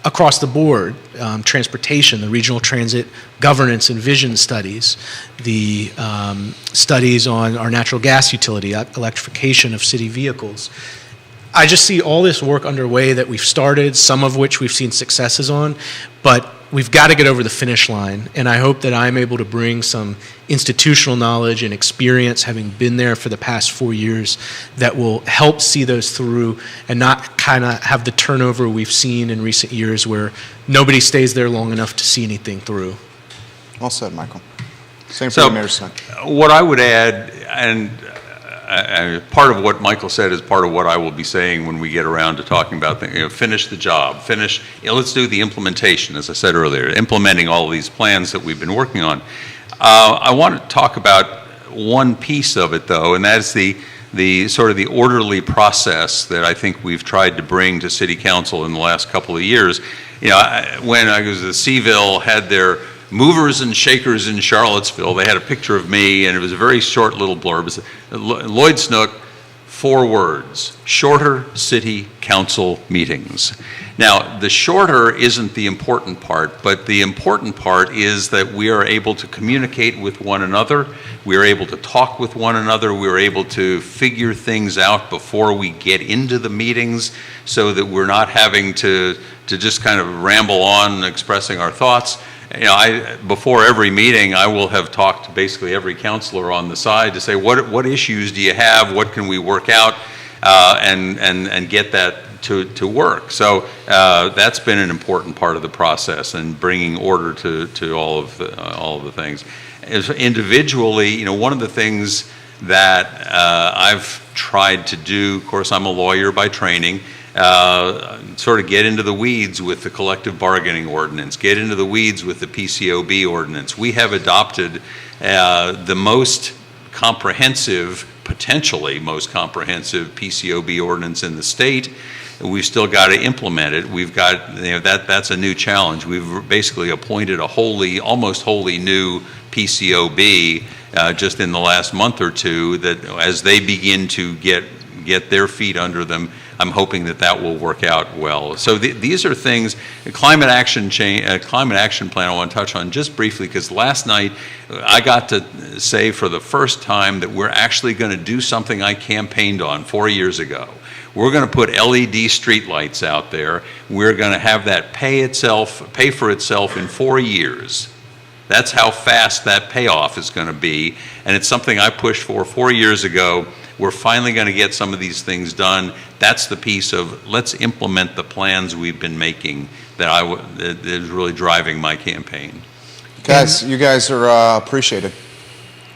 across the board, transportation, the regional transit governance and vision studies, the studies on our natural gas utility, electrification of city vehicles. I just see all this work underway that we've started, some of which we've seen successes on, but we've got to get over the finish line. And I hope that I'm able to bring some institutional knowledge and experience, having been there for the past 4 years, that will help see those through and not kind of have the turnover we've seen in recent years where nobody stays there long enough to see anything through. Well said, Michael. Same for So- you, Mayor Snook. what I would add, and part of what Michael said is part of what I will be saying when we get around to talking about finish the job, let's do the implementation, as I said earlier, implementing all of these plans that we've been working on. I want to talk about one piece of it, though, and that's the sort of the orderly process that I think we've tried to bring to City Council in the last couple of years. When I was at Seville, had their movers and shakers in Charlottesville. They had a picture of me, and it was a very short little blurb. It said, Lloyd Snook, 4 words, shorter city council meetings. Now, the shorter isn't the important part, but the important part is that we are able to communicate with one another. We are able to talk with one another. We are able to figure things out before we get into the meetings so that we're not having to just kind of ramble on expressing our thoughts. Before every meeting, I will have talked to basically every counselor on the side to say, what issues do you have? What can we work out? And get that to work. So that's been an important part of the process and bringing order to all of the things. As individually, one of the things that I've tried to do, of course, I'm a lawyer by training, sort of get into the weeds with the collective bargaining ordinance, get into the weeds with the PCOB ordinance. We have adopted the most comprehensive, potentially most comprehensive PCOB ordinance in the state. We've still got to implement it. We've got, that's a new challenge. We've basically appointed a almost wholly new PCOB just in the last month or two, that as they begin to get their feet under them, I'm hoping that will work out well. So these are things, climate action plan I want to touch on just briefly, because last night I got to say for the first time that we're actually going to do something I campaigned on 4 years ago. We're going to put LED streetlights out there. We're going to have that pay for itself in 4 years. That's how fast that payoff is going to be, and it's something I pushed for 4 years ago. We're finally going to get some of these things done. That's the piece of let's implement the plans we've been making that is really driving my campaign. Guys, you guys are appreciated.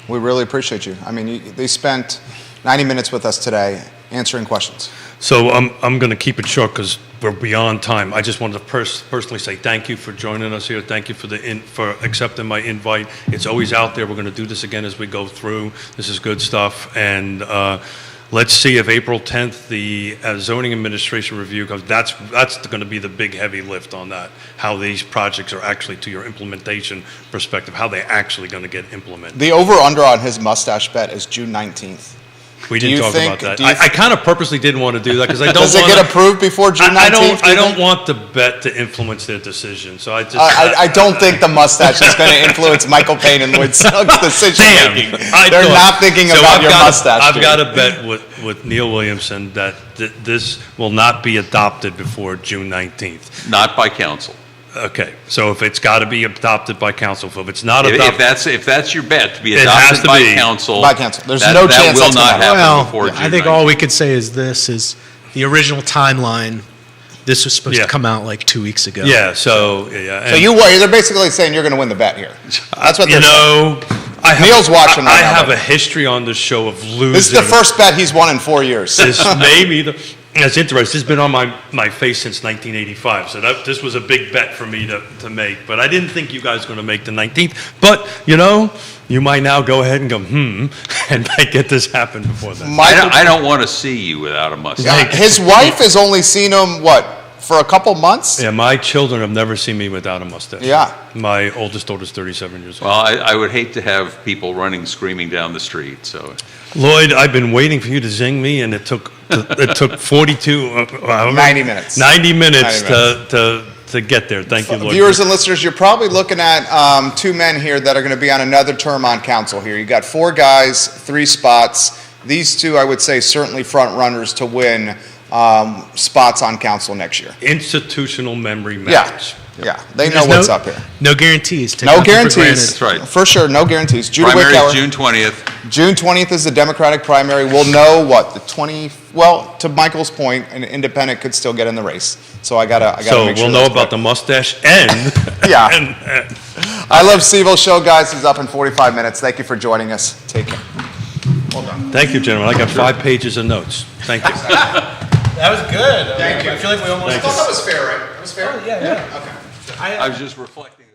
We really appreciate you. I mean, they spent 90 minutes with us today, answering questions. So I'm going to keep it short because we're beyond time. I just wanted to personally say thank you for joining us here. Thank you for accepting my invite. It's always out there. We're going to do this again as we go through. This is good stuff. And let's see if April 10th, the zoning administration review comes. That's going to be the big heavy lift on that, how these projects are actually, to your implementation perspective, how they actually going to get implemented. The over-under on his mustache bet is June 19th. We Do didn't you talk think- about that. do you I kind of purposely didn't want to do that because I don't Does it want get approved before June 19th? I don't want the bet to influence their decision, so I just. I don't think the mustache is going to influence Michael Payne and Lloyd Suggs' decision Damn, making. I They're thought- not thinking so about I've your got mustache. I've dude. got a bet with Neil Williamson that this will not be adopted before June 19th. Not by council. Okay, so if it's got to be adopted by council, if it's not If adopted. that's your bet, to be It has adopted to by be. council. By council. There's that- no that chance will that's not gonna happen Well, before June I think 19th. all we could say is the original timeline, this was supposed Yeah. to come out like 2 weeks ago. Yeah, so, yeah. So they're basically saying you're going to win the bet here. That's what You they're saying. know, I have, Neil's watching right I now, have but- a history on this show of losing. This is the first bet he's won in 4 years. This may be that's interesting. This has been on my face since 1985, so this was a big bet for me to make. But I didn't think you guys were going to make the 19th. But, you might now go ahead and go, and might get this happen before then. Michael, I don't want to see you without a mustache. his wife has only seen him, for a couple months? Yeah, my children have never seen me without a mustache. Yeah. My oldest daughter's 37 years old. Well, I would hate to have people running, screaming down the street, so. Lloyd, I've been waiting for you to zing me, and it took 42, 90 minutes. 90 minutes 90 minutes. to get there. Thank you, Lloyd. Viewers and listeners, you're probably looking at two men here that are going to be on another term on council here. You got 4 guys, 3 spots. These 2, I would say, certainly front runners to win spots on council next year. Institutional memory Yeah, matters. yeah, they know There's what's up here. No guarantees. Take No nothing for guarantees. granted. That's right. For sure, no guarantees. Judah Primary is Wickeller. June 20th. June 20th is the Democratic primary. We'll know to Michael's point, an independent could still get in the race. So I gotta So make sure we'll know that's about the correct. mustache and. Yeah. and I Love Seville show, guys, is up in 45 minutes. Thank you for joining us. Take care. Well done. thank you, gentlemen. I got 5 pages of notes. Thank you. That was good. Thank you. I feel like we almost. I thought that was fair, right? It was fair? Yeah. Okay. I was just reflecting.